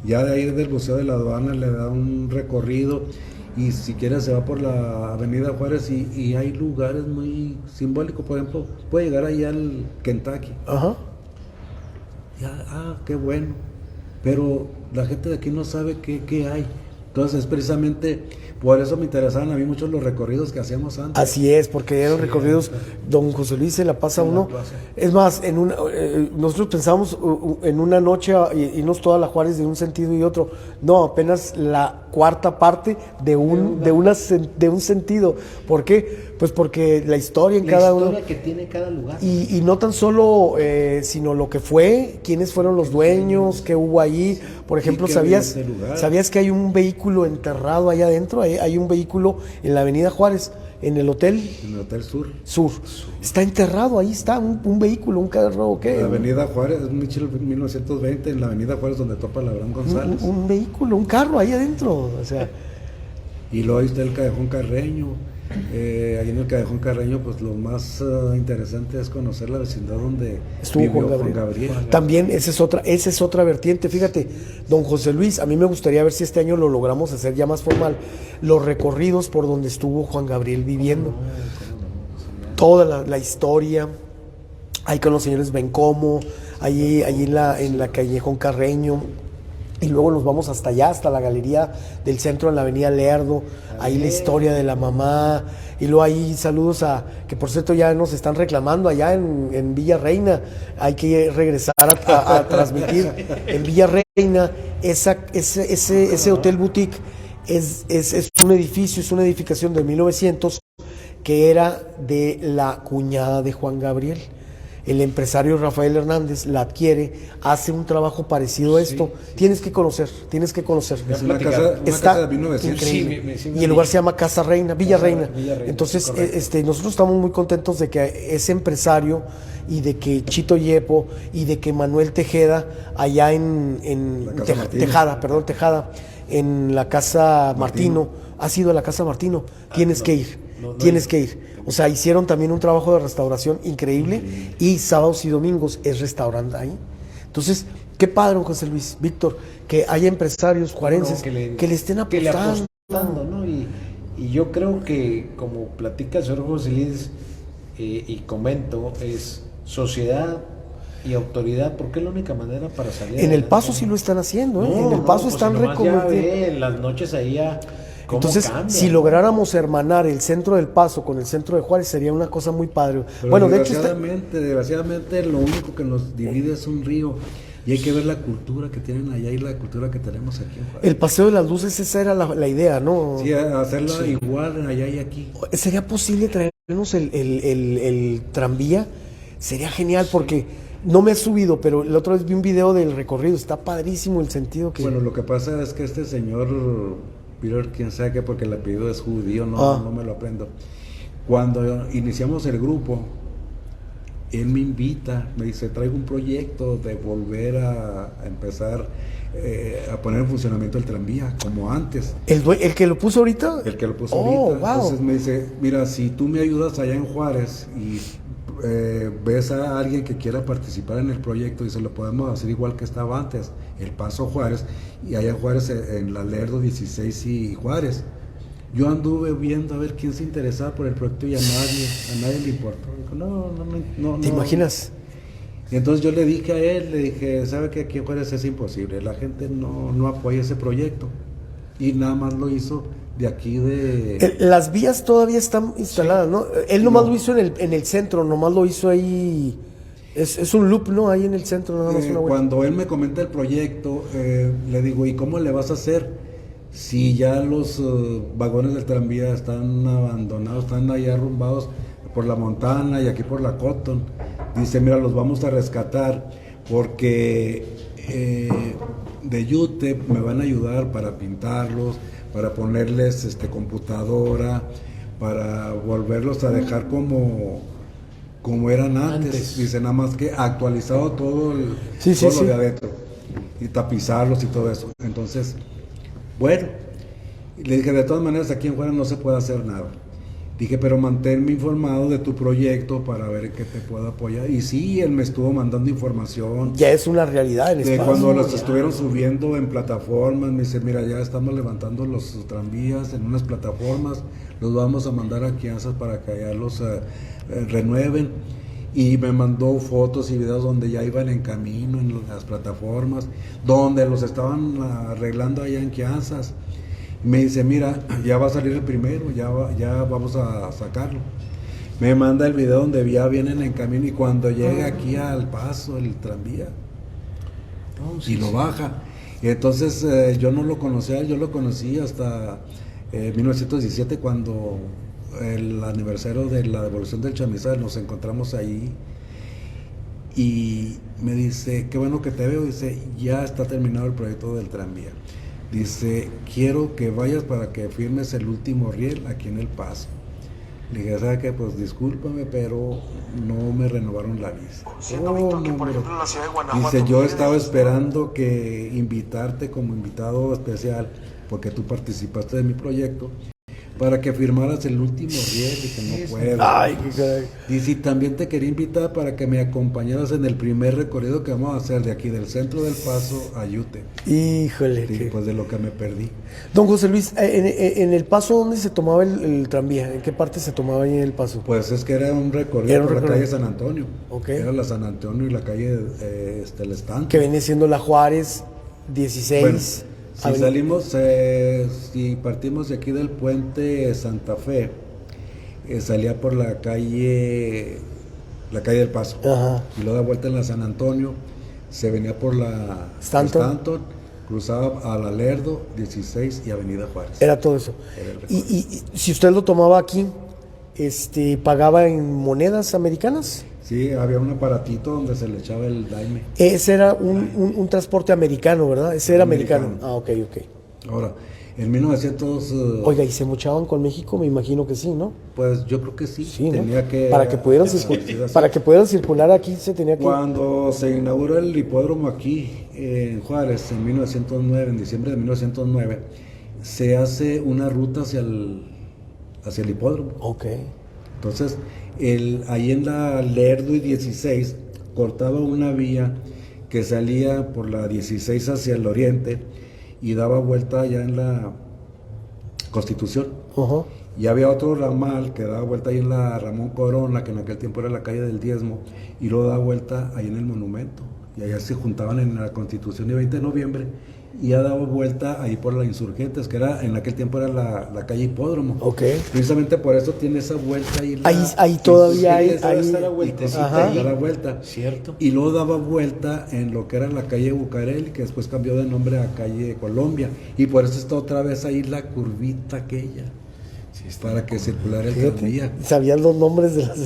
Ya de ahí del Museo de la Aduana le da un recorrido y si quiere se va por la Avenida Juárez y hay lugares muy simbólicos, por ejemplo, puede llegar ahí al Kentucky. Ajá. Ya, qué bueno. Pero la gente de aquí no sabe qué hay. Entonces, precisamente por eso me interesaban a mí mucho los recorridos que hacíamos antes. Así es, porque eran recorridos, don José Luis se la pasa uno. Es más, nosotros pensábamos en una noche irnos toda la Juárez de un sentido y otro. No, apenas la cuarta parte de un sentido. ¿Por qué? Pues porque la historia en cada uno. La historia que tiene cada lugar. Y no tan solo, sino lo que fue, quiénes fueron los dueños, qué hubo ahí. Por ejemplo, ¿sabías que hay un vehículo enterrado allá adentro? Hay un vehículo en la Avenida Juárez, en el Hotel Sur. Está enterrado, ahí está un vehículo, un carro, ¿qué? La Avenida Juárez, es 1920, en la Avenida Juárez donde topa la Abraham González. Un vehículo, un carro ahí adentro, o sea. Y luego ahí está el Callejón Carreño. Ahí en el Callejón Carreño, pues lo más interesante es conocer la vecindad donde estuvo vivió Juan Gabriel. También esa es otra vertiente. Fíjate, don José Luis, a mí me gustaría ver si este año lo logramos hacer ya más formal, los recorridos por donde estuvo Juan Gabriel viviendo. Toda la historia, ahí con los señores Bencomo, ahí en la Callejón Carreño. Y luego nos vamos hasta allá, hasta la galería del centro en la avenida Lerdo, ahí la historia de la mamá, y luego ahí saludos que por cierto ya nos están reclamando allá en Villa Reina, hay que regresar a transmitir en Villa Reina, ese hotel boutique es un edificio, es una edificación de 1900 que era de la cuñada de Juan Gabriel. El empresario Rafael Hernández la adquiere, hace un trabajo parecido a esto. Sí. Tienes que conocer. Es una casa de 1900. Increíble. Y el lugar se llama Casa Reina, Villa Reina. Entonces, nosotros estamos muy contentos de que ese empresario y de que Chito Yepo y de que Manuel Tejeda, allá Tejada, en la Casa Martino, ha sido la Casa Martino. Tienes que ir. Tienes que ir. O sea, hicieron también un trabajo de restauración increíble y sábados y domingos es restaurante ahí. Entonces, qué padre, José Luis, Víctor, que haya empresarios juarenses que le estén apostando. ¿No? Y yo creo que, como platica el señor José Luis y comento, es sociedad y autoridad, porque es la única manera para salir. En El Paso sí lo están haciendo, ¿eh? En El Paso están reconvirtiendo. reconvirtiendo. En las noches ahí ¿Cómo Entonces, cambia? si lográramos hermanar el centro del Paso con el centro de Juárez, sería una cosa muy padre. Pero Bueno, de hecho, desgraciadamente lo único que nos divide es un río. Y hay que ver la cultura que tienen allá y la cultura que tenemos aquí en Juárez. el Paseo de las Luces, esa era la idea, ¿no? Sí, hacerla igual allá y aquí. ¿Sería posible traernos el tranvía? Sería genial porque no me he subido, pero la otra vez vi un video del recorrido, está padrísimo el sentido que... Bueno, lo que pasa es que este señor, Peter, quién sabe qué, porque el apellido es judío, no me lo aprendo. Cuando iniciamos el grupo, él me invita, me dice, traigo un proyecto de volver a empezar a poner en funcionamiento el tranvía, como antes. ¿El que lo puso ahorita? El que lo puso ahorita. Wow. Entonces me dice, mira, si tú me ayudas allá en Juárez y ves a alguien que quiera participar en el proyecto, y se lo podemos hacer igual que estaba antes, el Paso Juárez, y allá en Juárez, en la Lerdo 16 y Juárez. Yo anduve viendo a ver quién se interesaba por el proyecto y a nadie le importó. Dijo, no. ¿Te imaginas? Y entonces yo le dije a él, le dije, ¿sabe que aquí en Juárez es imposible? La gente no apoya ese proyecto. Y nada más lo hizo de aquí de... Las vías todavía están instaladas, ¿no? Él nomás lo hizo en el centro, nomás lo hizo ahí... Es un loop, ¿no? Ahí en el centro, nada más una vuelta. Cuando él me comenta el proyecto, le digo, ¿y cómo le vas a hacer? Si ya los vagones del tranvía están abandonados, están ahí arrumbados por la Montana y aquí por la Cotton. Dice, mira, los vamos a rescatar porque de Yute me van a ayudar para pintarlos, para ponerles computadora, para volverlos a dejar como eran antes. Dice, nada más que actualizado todo lo de adentro y tapizarlos y todo eso. Entonces, bueno, le dije, de todas maneras aquí en Juárez no se puede hacer nada. Dije, pero manténme informado de tu proyecto para ver qué te puedo apoyar. Y sí, él me estuvo mandando información. Ya es una realidad el espacio. Cuando los estuvieron subiendo en plataformas, me dice, mira, ya estamos levantando los tranvías en unas plataformas, los vamos a mandar a Kianzas para que allá los renueven. Y me mandó fotos y videos donde ya iban en camino en las plataformas, donde los estaban arreglando allá en Kianzas. Me dice, mira, ya va a salir el primero, ya vamos a sacarlo. Me manda el video donde ya vienen en camino y cuando llega aquí al Paso, el tranvía, y lo baja. Y entonces yo no lo conocía, yo lo conocí hasta 1917 cuando el aniversario de la devolución del chamizal, nos encontramos ahí y me dice, qué bueno que te veo, dice, ya está terminado el proyecto del tranvía. Dice, quiero que vayas para que firmes el último riel aquí en El Paso. Le dije, ¿sabes qué? Pues discúlpame, pero no me renovaron la visa. Siendo Víctor que, por ejemplo, en la ciudad de Guanajuato... Dice, yo estaba esperando que invitarte como invitado especial, porque tú participaste de mi proyecto, para que firmaras el último riel. Dije, no puedo. Ay, qué caray. Dice, y también te quería invitar para que me acompañaras en el primer recorrido que vamos a hacer de aquí del centro del Paso a Yute. Híjole. Dije, pues de lo que me perdí. Don José Luis, en El Paso, ¿dónde se tomaba el tranvía? ¿En qué parte se tomaba ahí en El Paso? Pues es que era un recorrido por la calle San Antonio. Okay. Era la San Antonio y la calle el Estante. Que venía siendo la Juárez 16. Bueno, si salimos, si partimos de aquí del puente Santa Fe, salía por la calle del Paso. Ajá. Y luego da vuelta en la San Antonio, se venía por la Stanton, cruzaba a la Lerdo 16 y Avenida Juárez. Era todo eso. Era Y si usted lo tomaba aquí, ¿pagaba en monedas americanas? Sí, había un aparatito donde se le echaba el daime. Ese era un transporte americano, ¿verdad? Ese era americano. Ah, ok. Ahora, en 1900... Oiga, ¿y se mochaban con México? Me imagino que sí, ¿no? Pues yo creo que sí. Sí, tenía ¿no? que... Para que pudieran circular aquí se tenía que... Cuando se inauguró el hipódromo aquí en Juárez en 1909, en diciembre de 1909, se hace una ruta hacia el hipódromo. Ok. Entonces, ahí en la Lerdo y 16 cortaba una vía que salía por la 16 hacia el oriente y daba vuelta allá en la Constitución. Uh-huh. Y había otro ramal que daba vuelta ahí en la Ramón Corona, que en aquel tiempo era la calle del Diezmo, y luego daba vuelta ahí en el Monumento. Y allá se juntaban en la Constitución y 20 de noviembre y ha dado vuelta ahí por la Insurgentes, que era en aquel tiempo era la calle Hipódromo. Ok. Precisamente por eso tiene esa vuelta ahí. Ahí todavía hay. Ahí está la Y vueltecita da la ahí. vuelta. Cierto. Y luego daba vuelta en lo que era la calle Bucareli, que después cambió de nombre a calle Colombia. Y por eso está otra vez ahí la curvita aquella. Para que circulara el tranvía. Sabían los nombres de las...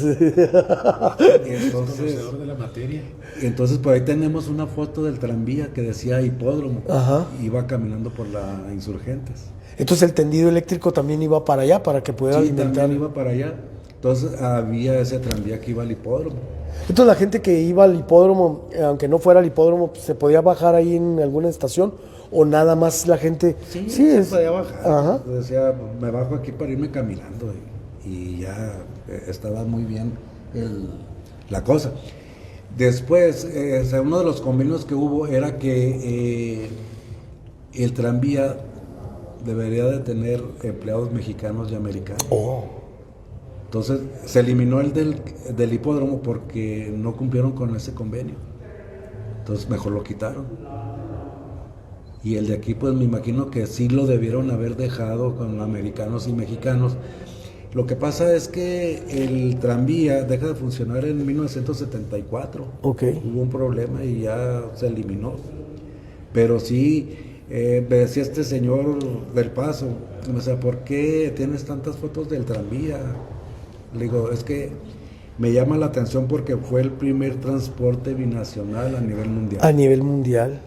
Entonces, Conocedor de la materia. entonces por ahí tenemos una foto del tranvía que decía Hipódromo. Ajá. Iba caminando por la Insurgentes. Entonces el tendido eléctrico también iba para allá, para que pudiera Sí, alimentar. también iba para allá. Entonces había ese tranvía que iba al Hipódromo. Entonces la gente que iba al hipódromo, aunque no fuera al hipódromo, pues, ¿se podía bajar ahí en alguna estación? ¿O nada más la gente...? Se podía bajar. Ajá. Decía, me bajo aquí para irme caminando. Y ya estaba muy bien la cosa. Después, uno de los convenios que hubo era que el tranvía debería de tener empleados mexicanos y americanos. Oh. Entonces se eliminó el del hipódromo porque no cumplieron con ese convenio. Entonces mejor lo quitaron. Y el de aquí pues me imagino que sí lo debieron haber dejado con americanos y mexicanos. Lo que pasa es que el tranvía deja de funcionar en 1974. Ok. Hubo un problema y ya se eliminó. Pero sí, me decía este señor del Paso, me decía, ¿por qué tienes tantas fotos del tranvía? Le digo, es que me llama la atención porque fue el primer transporte binacional a nivel mundial. A nivel mundial.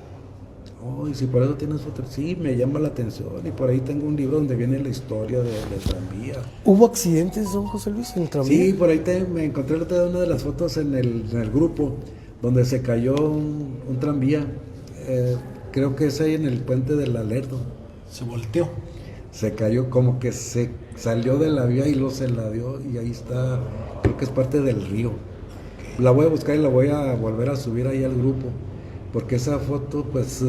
Oh, y si por eso tienes fotos, sí, me llama la atención. Y por ahí tengo un libro donde viene la historia del tranvía. ¿Hubo accidentes, don José Luis, en el tranvía? Sí, por ahí me encontré la otra vez una de las fotos en el grupo donde se cayó un tranvía. Creo que es ahí en el puente del Alerdo. Se volteó. Se cayó, como que se salió de la vía y luego se la dio y ahí está, creo que es parte del río. La voy a buscar y la voy a volver a subir ahí al grupo, porque esa foto pues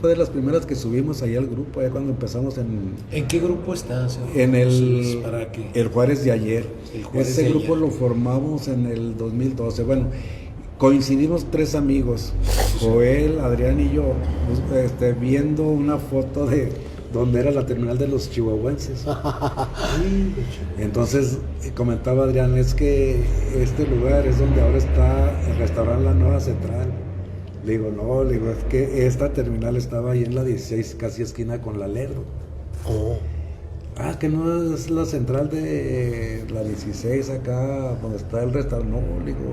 fue de las primeras que subimos ahí al grupo, allá cuando empezamos ¿En qué grupo estás? en ¿Para qué? el Juárez de ayer. Ese grupo lo formamos en el 2012. Bueno, coincidimos 3 amigos, Joel, Adrián y yo, viendo una foto de donde era la terminal de los chihuahuenses. Entonces comentaba Adrián, es que este lugar es donde ahora está el restaurante La Nueva Central. Le digo, no, le digo, es que esta terminal estaba ahí en la 16, casi esquina con la Lerdo. Oh. Ah, que no es la central de la 16 acá, donde está el restaurante. No, le digo,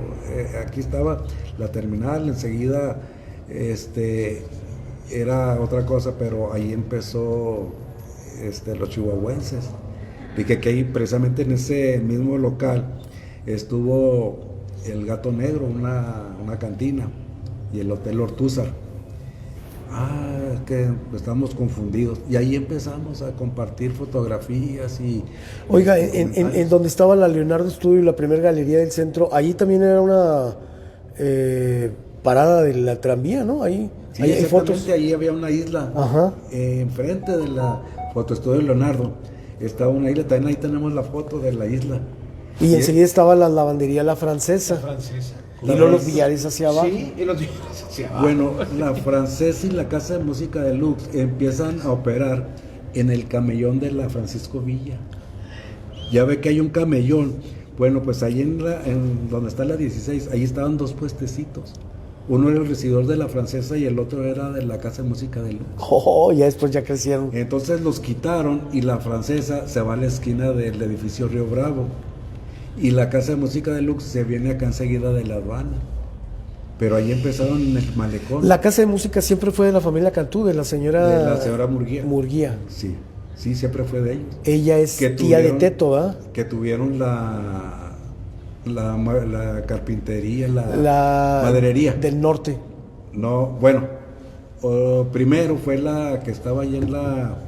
aquí estaba la terminal, enseguida era otra cosa, pero ahí empezó los chihuahuenses. Y que ahí, precisamente en ese mismo local, estuvo el Gato Negro, una cantina, y el Hotel Ortúzar. Es que estamos confundidos. Y ahí empezamos a compartir fotografías y... Oiga, en donde estaba la Leonardo Studio y la primera galería del centro, ahí también era una parada de la tranvía, ¿no? Ahí, Sí, ahí hay fotos. ahí había una isla. Ajá. Enfrente de la fotoestudio de Leonardo estaba una isla, también ahí tenemos la foto de la isla. Y enseguida estaba la lavandería La Francesa. Francesa. Y luego los billares hacia abajo. Sí, y los billares hacia abajo. Bueno, la Francesa y la Casa de Música de Lux empiezan a operar en el camellón de la Francisco Villa. Ya ve que hay un camellón. Bueno, pues ahí en donde está la 16, ahí estaban 2 puestecitos. Uno era el recibidor de la Francesa y el otro era de la Casa de Música de Lux. Oh, ya después ya crecieron. Entonces los quitaron y la Francesa se va a la esquina del edificio Río Bravo. Y la Casa de Música de Lux se viene acá enseguida de la aduana. Pero ahí empezaron en el malecón. La casa de música siempre fue de la familia Cantú, de la señora Murguía. Murguía. Sí, siempre fue de ellos. Ella es tía de Teto, ¿verdad? Que tuvieron la carpintería, la maderería. Del norte. No, bueno, primero fue la que estaba ahí en la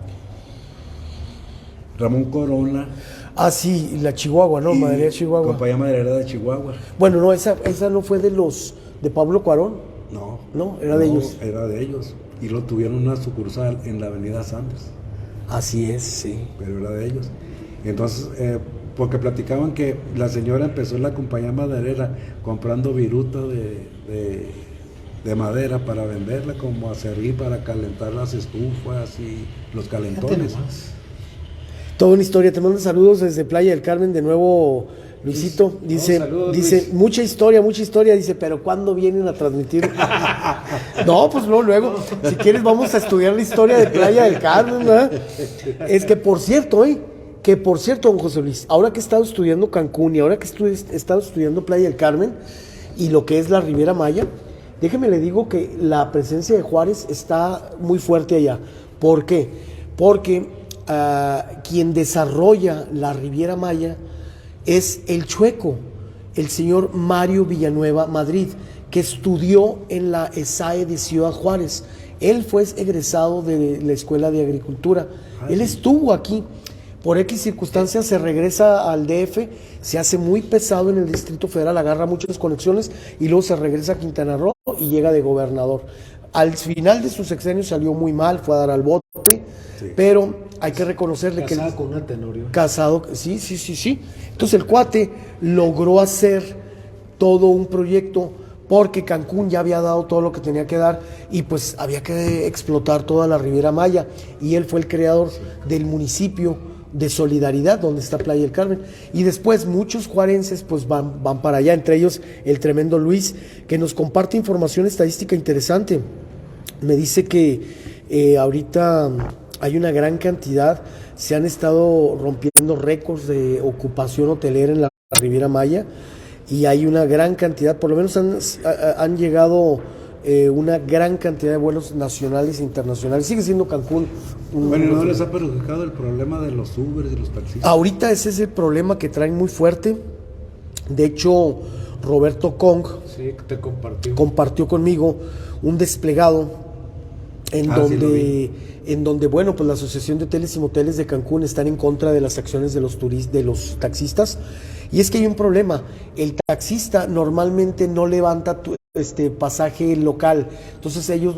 Ramón Corona. Ah, sí, la Chihuahua, ¿no? Maderería Chihuahua. Compañía Maderera de Chihuahua. Bueno, no, esa no fue de Pablo Cuarón. No, era de ellos. Era de ellos. Y lo tuvieron una sucursal en la avenida Sanders. Así es, sí. Pero era de ellos. Entonces, porque platicaban que la señora empezó la compañía maderera comprando viruta de madera para venderla como acerrín para calentar las estufas y los calentones. Toda una historia. Te mando saludos desde Playa del Carmen de nuevo, Luisito. Dice, saludos, dice Luis. mucha historia, dice, pero ¿cuándo vienen a transmitir? No, pues no, luego, si quieres vamos a estudiar la historia de Playa del Carmen, ¿verdad? Es que por cierto, don José Luis, ahora que he estado estudiando Cancún y ahora que he estado estudiando Playa del Carmen y lo que es la Riviera Maya, déjeme le digo que la presencia de Juárez está muy fuerte allá. ¿Por qué? Porque quien desarrolla la Riviera Maya es el chueco, el señor Mario Villanueva Madrid, que estudió en la ESAE de Ciudad Juárez. Él fue egresado de la Escuela de Agricultura. Él estuvo aquí. Por X circunstancias se regresa al DF, se hace muy pesado en el Distrito Federal, agarra muchas conexiones y luego se regresa a Quintana Roo y llega de gobernador. Al final de su sexenio salió muy mal, fue a dar al bote, pero hay que reconocerle que... Casado con una Tenorio. Casado, sí. Entonces el cuate logró hacer todo un proyecto porque Cancún ya había dado todo lo que tenía que dar y pues había que explotar toda la Riviera Maya y él fue el creador del municipio de Solidaridad, donde está Playa del Carmen, y después muchos juarenses pues van para allá, entre ellos el tremendo Luis, que nos comparte información estadística interesante. Me dice que ahorita hay una gran cantidad, se han estado rompiendo récords de ocupación hotelera en la Riviera Maya, y hay una gran cantidad, por lo menos han llegado una gran cantidad de vuelos nacionales e internacionales. Sigue siendo Cancún. Bueno, ¿no les ha perjudicado el problema de los Ubers y los taxistas? Ahorita ese es el problema que traen muy fuerte. De hecho, Roberto Kong Sí, te compartió conmigo un desplegado en donde, bueno, pues la Asociación de Hoteles y Moteles de Cancún están en contra de las acciones de los taxistas. Y es que hay un problema. El taxista normalmente no levanta pasaje local. Entonces ellos,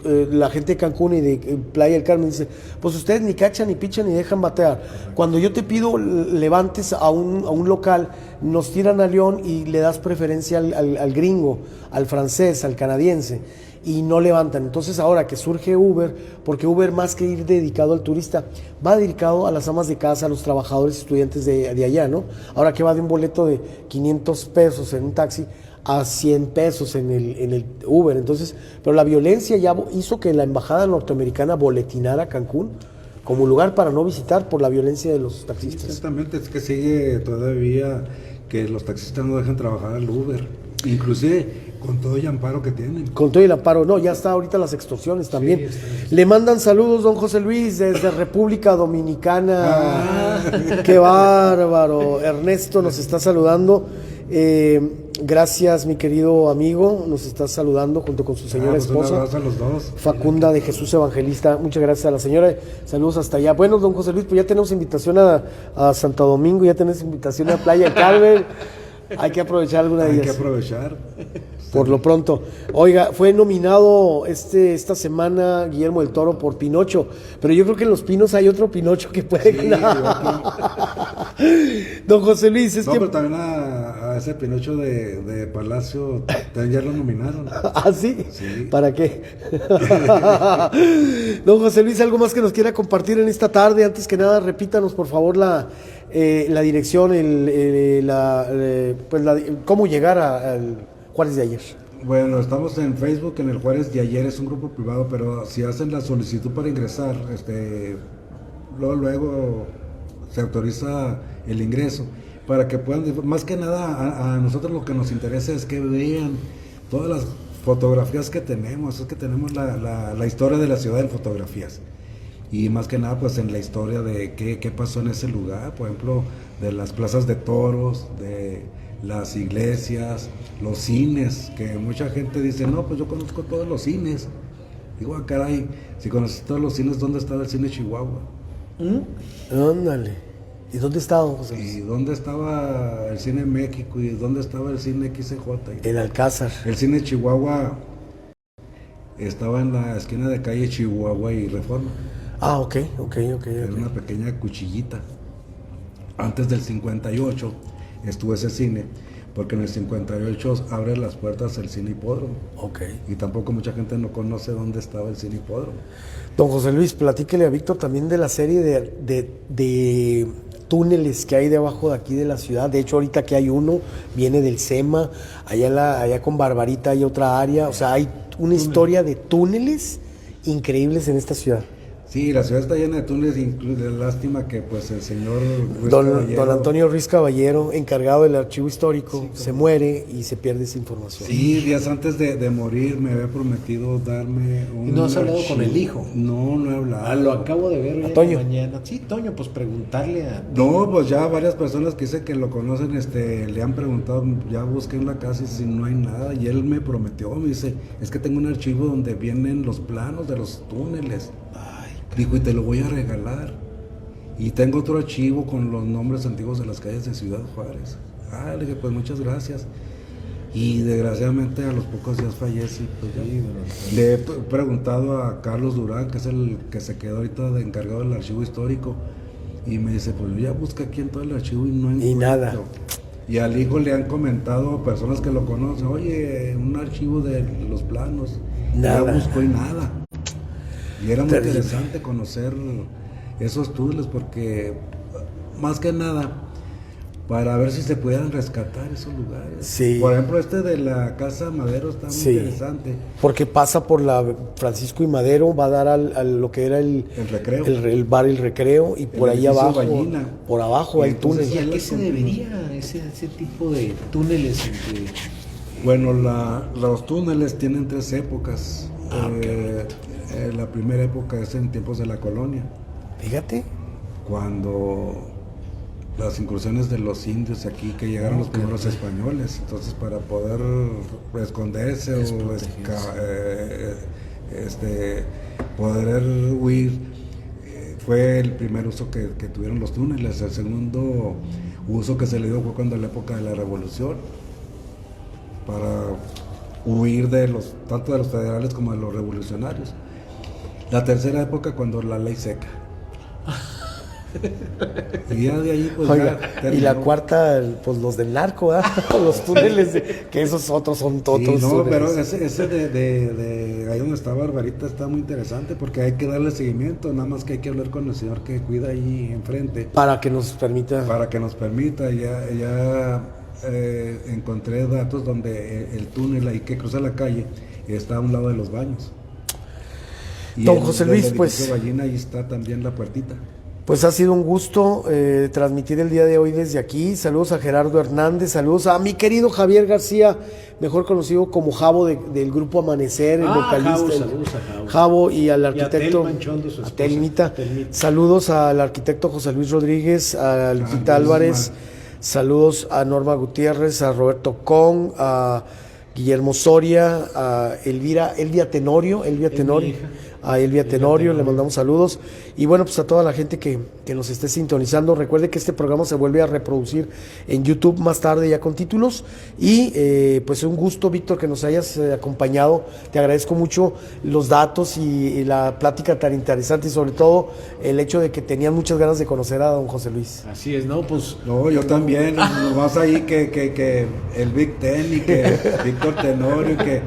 la gente de Cancún y de Playa del Carmen dice, pues ustedes ni cachan, ni pichan, ni dejan batear. Cuando yo te pido levantes a un local, nos tiran a León y le das preferencia al gringo, al francés, al canadiense, y no levantan. Entonces ahora que surge Uber, porque Uber más que ir dedicado al turista, va dedicado a las amas de casa, a los trabajadores estudiantes de allá, ¿no? Ahora que va de un boleto de 500 pesos en un taxi a 100 pesos en el Uber. Entonces, pero la violencia ya hizo que la embajada norteamericana boletinara Cancún como lugar para no visitar por la violencia de los taxistas. Exactamente, es que sigue todavía que los taxistas no dejan trabajar al Uber, inclusive con todo el amparo que tienen. Con todo el amparo, no, ya está ahorita las extorsiones también. Sí, le mandan saludos, don José Luis, desde República Dominicana. Qué bárbaro. Ernesto nos está saludando. Gracias, mi querido amigo, nos está saludando junto con su señora esposa. Un abrazo a los dos. Facunda de Jesús Evangelista, muchas gracias a la señora, saludos hasta allá. Bueno, don José Luis, pues ya tenemos invitación a Santo Domingo, ya tenemos invitación a Playa del Carmen. Hay que aprovechar alguna de ellas. Hay que aprovechar. Por lo pronto. Oiga, fue nominado esta semana Guillermo del Toro por Pinocho, pero yo creo que en Los Pinos hay otro Pinocho que puede ganar. Don José Luis, pero también a ese Pinocho de Palacio también ya lo nominaron. ¿Ah, sí? Sí. ¿Para qué? Don José Luis, ¿algo más que nos quiera compartir en esta tarde? Antes que nada, repítanos por favor la dirección, cómo llegar al Juárez de ayer. Bueno, estamos en Facebook, en el Juárez de ayer, es un grupo privado, pero si hacen la solicitud para ingresar, luego se autoriza el ingreso, para que puedan, más que nada, a nosotros lo que nos interesa es que vean todas las fotografías que tenemos, es que tenemos la historia de la ciudad en fotografías. Y más que nada pues en la historia de qué pasó en ese lugar, por ejemplo, de las plazas de toros, de las iglesias, los cines, que mucha gente dice, no, pues yo conozco todos los cines. Digo, caray, si conoces todos los cines, ¿dónde estaba el cine Chihuahua? Ándale. ¿Y dónde estaba, José Luis? ¿Y dónde estaba el cine México? ¿Y dónde estaba el cine XJ? El Alcázar. El cine Chihuahua estaba en la esquina de calle Chihuahua y Reforma. Ah, ok. Era una pequeña cuchillita. Antes del 58 estuvo ese cine, porque en el 58 abre las puertas el Cine Hipódromo. Ok. Y tampoco mucha gente no conoce dónde estaba el Cine Hipódromo. Don José Luis, platíquele a Víctor también de la serie de túneles que hay debajo de aquí de la ciudad. De hecho, ahorita que hay uno, viene del SEMA, allá con Barbarita hay otra área. O sea, hay una historia de túneles increíbles en esta ciudad. Sí, la ciudad está llena de túneles, incluye lástima que pues el señor Don Antonio Ruiz Caballero, encargado del archivo histórico, se muere y se pierde esa información. Sí, días antes de morir me había prometido darme un... ¿Y no has hablado archivo. con el hijo? No he hablado. Lo acabo de ver hoy en Toño. la mañana. Sí, Toño, pues preguntarle a... No, pues ya varias personas que dicen que lo conocen, le han preguntado, ya busqué en la casa y si no hay nada, y él me prometió, me dice, es que tengo un archivo donde vienen los planos de los túneles. Dijo, y te lo voy a regalar. Y tengo otro archivo con los nombres antiguos de las calles de Ciudad Juárez. Le dije, pues muchas gracias. Y desgraciadamente a los pocos días fallece. Pues ya. Le he preguntado a Carlos Durán, que es el que se quedó ahorita de encargado del archivo histórico. Y me dice, pues yo ya busqué aquí en todo el archivo y no encuentro. Y nada. Y al hijo le han comentado personas que lo conocen, oye, un archivo de los planos. Nada. Ya buscó y nada. Y era muy Terrible. interesante conocer esos túneles porque, más que nada, para ver si se pudieran rescatar esos lugares. Sí. Por ejemplo, de la Casa Madero está muy interesante. Porque pasa por la Francisco y Madero, va a dar al lo que era el Recreo. el bar El Recreo, y por ahí edificio abajo, Ballina. por abajo hay Entonces, túnel. ¿Y a qué se debería ese tipo de túneles entre... Bueno, los túneles tienen 3 épocas. La primera época es en tiempos de la colonia, Fíjate. cuando las incursiones de los indios aquí, que llegaron los primeros españoles, entonces para poder esconderse o poder huir, fue el primer uso que tuvieron los túneles. El segundo uso que se le dio fue cuando la época de la Revolución, para huir tanto de los federales como de los revolucionarios. La tercera época cuando la ley seca. Y ya de ahí pues Oiga, ya y terminó. la cuarta, pues los del narco, ¿verdad? Los túneles, que esos otros son todos. Sí, no, túneles. pero ese de ahí donde está Barbarita está muy interesante porque hay que darle seguimiento, nada más que hay que hablar con el señor que cuida ahí enfrente. Para que nos permita. Para que nos permita, ya encontré datos donde el túnel ahí que cruza la calle está a un lado de los baños. Y Don José Luis, pues... Ballina, ahí está también la puertita. Pues ha sido un gusto transmitir el día de hoy desde aquí. Saludos a Gerardo Hernández, saludos a mi querido Javier García, mejor conocido como Javo del grupo Amanecer, el vocalista. Javo, saludos a Javo. Javo y al arquitecto. Y a Telma Anchondo, su a esposa. Telmita. Saludos al arquitecto José Luis Rodríguez, a Lupita Luis Álvarez. Saludos a Norma Gutiérrez, a Roberto Con, a Guillermo Soria, a Elvia Tenorio, a Elvia Tenorio, le mandamos saludos. Y bueno, pues a toda la gente que nos esté sintonizando. Recuerde que este programa se vuelve a reproducir en YouTube más tarde ya con títulos. Y pues un gusto, Víctor, que nos hayas acompañado. Te agradezco mucho los datos y la plática tan interesante, y sobre todo el hecho de que tenían muchas ganas de conocer a don José Luis. Así es, ¿no? Pues... No, yo también, nomás ahí que el Big Ten y que Víctor Tenorio y que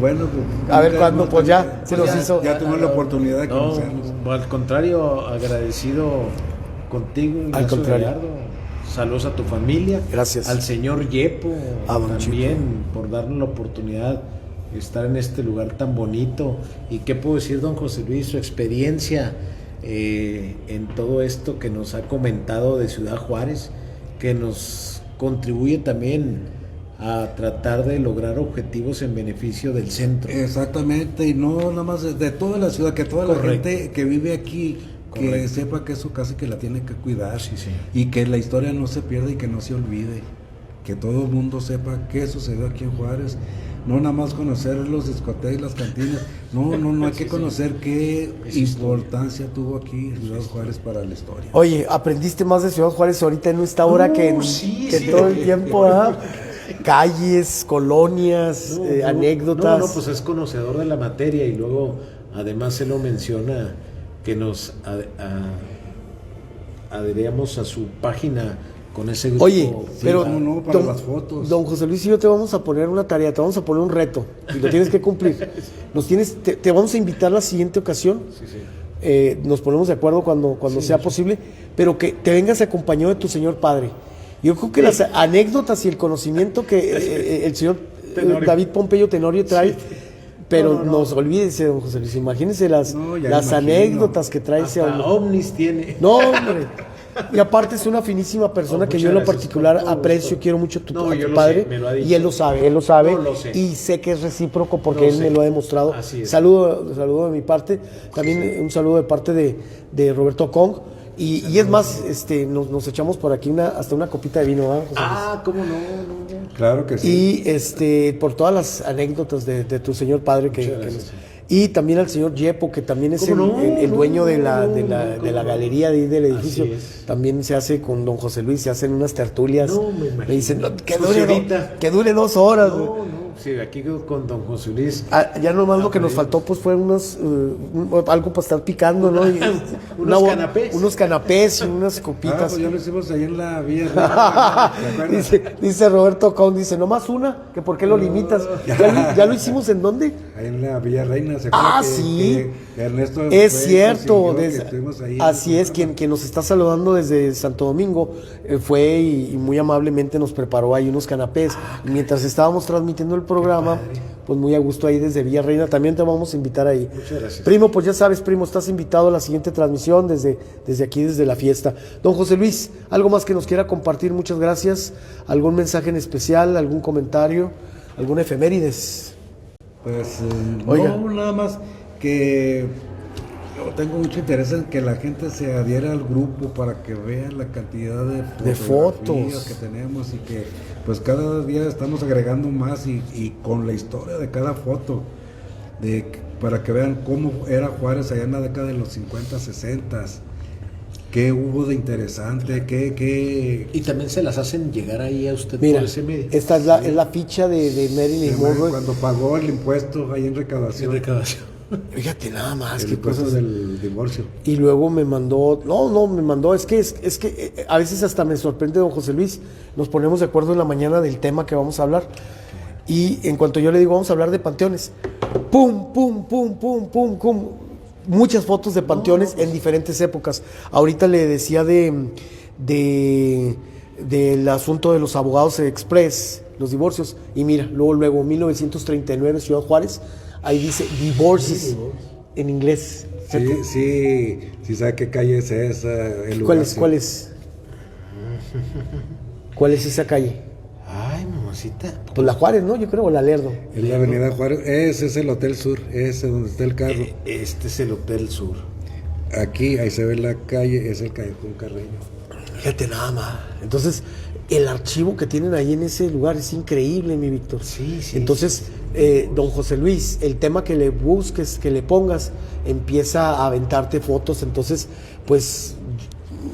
bueno, A ver cuándo, pues ya se nos hizo. Ya tuvimos la oportunidad de No, conocernos. al contrario, agradecido contigo, Al Ignacio contrario. Gallardo. Saludos a tu familia. Gracias. Al señor Yepo, A don también, por darnos la oportunidad de estar en este lugar tan bonito. ¿Y qué puedo decir, don José Luis? Su experiencia en todo esto que nos ha comentado de Ciudad Juárez, que nos contribuye también a tratar de lograr objetivos en beneficio del centro. Exactamente, y no nada más de toda la ciudad, que toda Correcto. la gente que vive aquí, que Correcto. sepa que es su casa y que la tiene que cuidar, Sí, sí. y que la historia no se pierda y que no se olvide, que todo el mundo sepa qué sucedió aquí en Juárez, no nada más conocer los discotecas y las cantinas, no, hay que conocer qué importancia tuvo aquí Ciudad Juárez para la historia. Oye, aprendiste más de Ciudad Juárez ahorita en esta hora que sí. todo el tiempo, ¿ah? Calles, colonias, anécdotas. No, pues es conocedor de la materia, y luego además se lo menciona que nos adheríamos a su página con ese grupo. Oye, pero cómo no, para las fotos. Don José Luis y yo te vamos a poner una tarea, te vamos a poner un reto y lo tienes que cumplir. Te vamos a invitar la siguiente ocasión. Nos ponemos de acuerdo cuando sea posible, pero que te vengas acompañado de tu señor padre. Yo creo que las anécdotas y el conocimiento que el señor David Pompeyo Tenorio trae, pero nos olvídese, don José Luis, imagínense las anécdotas que trae ese hombre. Ovnis tiene. No, hombre. Y aparte es una finísima persona que yo en lo particular aprecio, quiero mucho a tu padre, me lo ha dicho. y él lo sabe, No, lo sé. y sé que es recíproco porque él me lo ha demostrado. Así es. Saludo de mi parte, también un saludo de parte de Roberto Kong, y es más, nos echamos por aquí hasta una copita de vino, ¿verdad, José Luis? ¿Cómo no? Claro que sí. Y por todas las anécdotas de tu señor padre y también al señor Yepo, que también es el dueño de la galería del edificio. También se hace con don José Luis, se hacen unas tertulias. Me dicen, que dure 2 horas. Sí, aquí con don José Luis. Ya nomás lo que nos faltó pues fue algo para estar picando, ¿no? Y unos canapés y unas copitas. Pues ya lo hicimos ahí en la vía. dice Roberto Con, dice, nomás una, que por qué lo limitas. ¿Ya lo hicimos en dónde? Ahí en la Villa Reina. ¿Se acuerda sí. que Ernesto es cierto. Así es, ¿no? quien nos está saludando desde Santo Domingo fue y muy amablemente nos preparó ahí unos canapés. Mientras estábamos transmitiendo el programa, pues muy a gusto ahí desde Villa Reina. También te vamos a invitar ahí. Muchas gracias. Primo, pues ya sabes, primo, estás invitado a la siguiente transmisión desde aquí, desde la fiesta. Don José Luis, ¿algo más que nos quiera compartir? Muchas gracias. ¿Algún mensaje en especial? ¿Algún comentario? ¿Algún efemérides? Pues Oiga. no, nada más que yo tengo mucho interés en que la gente se adhiera al grupo para que vean la cantidad de fotos que tenemos y que pues cada día estamos agregando más y con la historia de cada foto, para que vean cómo era Juárez allá en la década de los 50, 60, qué hubo de interesante, qué... Y también se las hacen llegar ahí a usted. Mira, por ese medio. esta es la ficha de Marilyn Monroe. Cuando pagó el impuesto ahí en recaudación. Fíjate nada más, El qué impuesto cosas. del divorcio. Y luego me mandó, es que a veces hasta me sorprende, don José Luis, nos ponemos de acuerdo en la mañana del tema que vamos a hablar, y en cuanto yo le digo vamos a hablar de panteones, pum, pum, pum, pum, pum, pum, muchas fotos de panteones en diferentes épocas. Ahorita le decía del asunto de los abogados express, los divorcios, y mira, luego 1939, Ciudad Juárez, ahí dice divorces en inglés. Sí, ¿sabe qué calle es esa? ¿Cuál es esa calle? Ay, mamacita. Pues la Juárez, ¿no? Yo creo, o la Lerdo. En la avenida Juárez, ese es el Hotel Sur, ese donde está el carro. Este es el Hotel Sur. Aquí, ahí se ve la calle, es el Callejón Carreño. Fíjate nada más. Entonces, el archivo que tienen ahí en ese lugar es increíble, mi Víctor. Sí. Entonces, don José Luis, el tema que le busques, que le pongas, empieza a aventarte fotos. Entonces, pues,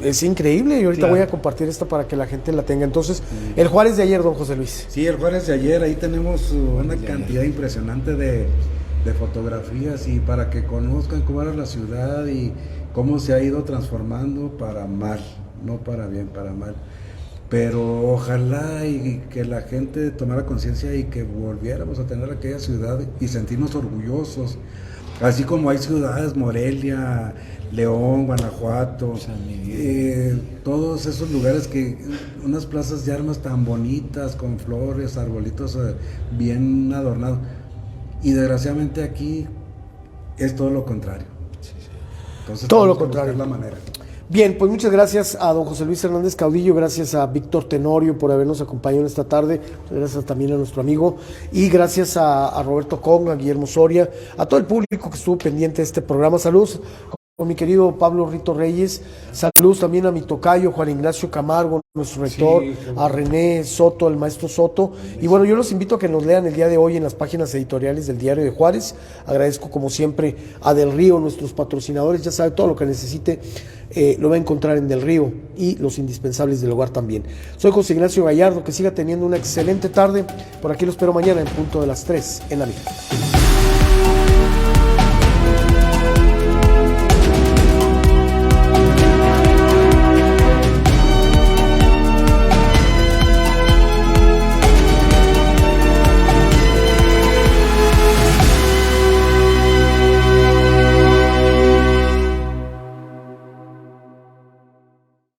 es increíble. Y ahorita voy a compartir esto para que la gente la tenga. Entonces, el Juárez de ayer, don José Luis. Sí, el Juárez de ayer, ahí tenemos una cantidad impresionante de fotografías y para que conozcan cómo era la ciudad y cómo se ha ido transformando para mal, no para bien, para mal. Pero ojalá y que la gente tomara conciencia y que volviéramos a tener aquella ciudad y sentirnos orgullosos. Así como hay ciudades, Morelia, León, Guanajuato, todos esos lugares unas plazas de armas tan bonitas, con flores, arbolitos bien adornados. Y desgraciadamente aquí es todo lo contrario. Entonces, todo lo contrario. La manera. Bien, pues muchas gracias a don José Luis Hernández Caudillo, gracias a Víctor Tenorio por habernos acompañado en esta tarde, gracias también a nuestro amigo, y gracias a Roberto Kong, a Guillermo Soria, a todo el público que estuvo pendiente de este programa. Saludos con mi querido Pablo Rito Reyes, saludos también a mi tocayo Juan Ignacio Camargo, nuestro rector, a René Soto, al maestro Soto, y bueno, yo los invito a que nos lean el día de hoy en las páginas editoriales del Diario de Juárez. Agradezco como siempre a Del Río, nuestros patrocinadores, ya sabe, todo lo que necesite lo va a encontrar en Del Río, y los indispensables del hogar también. Soy José Ignacio Gallardo, que siga teniendo una excelente tarde. Por aquí lo espero mañana en punto de las 3 en la Mira.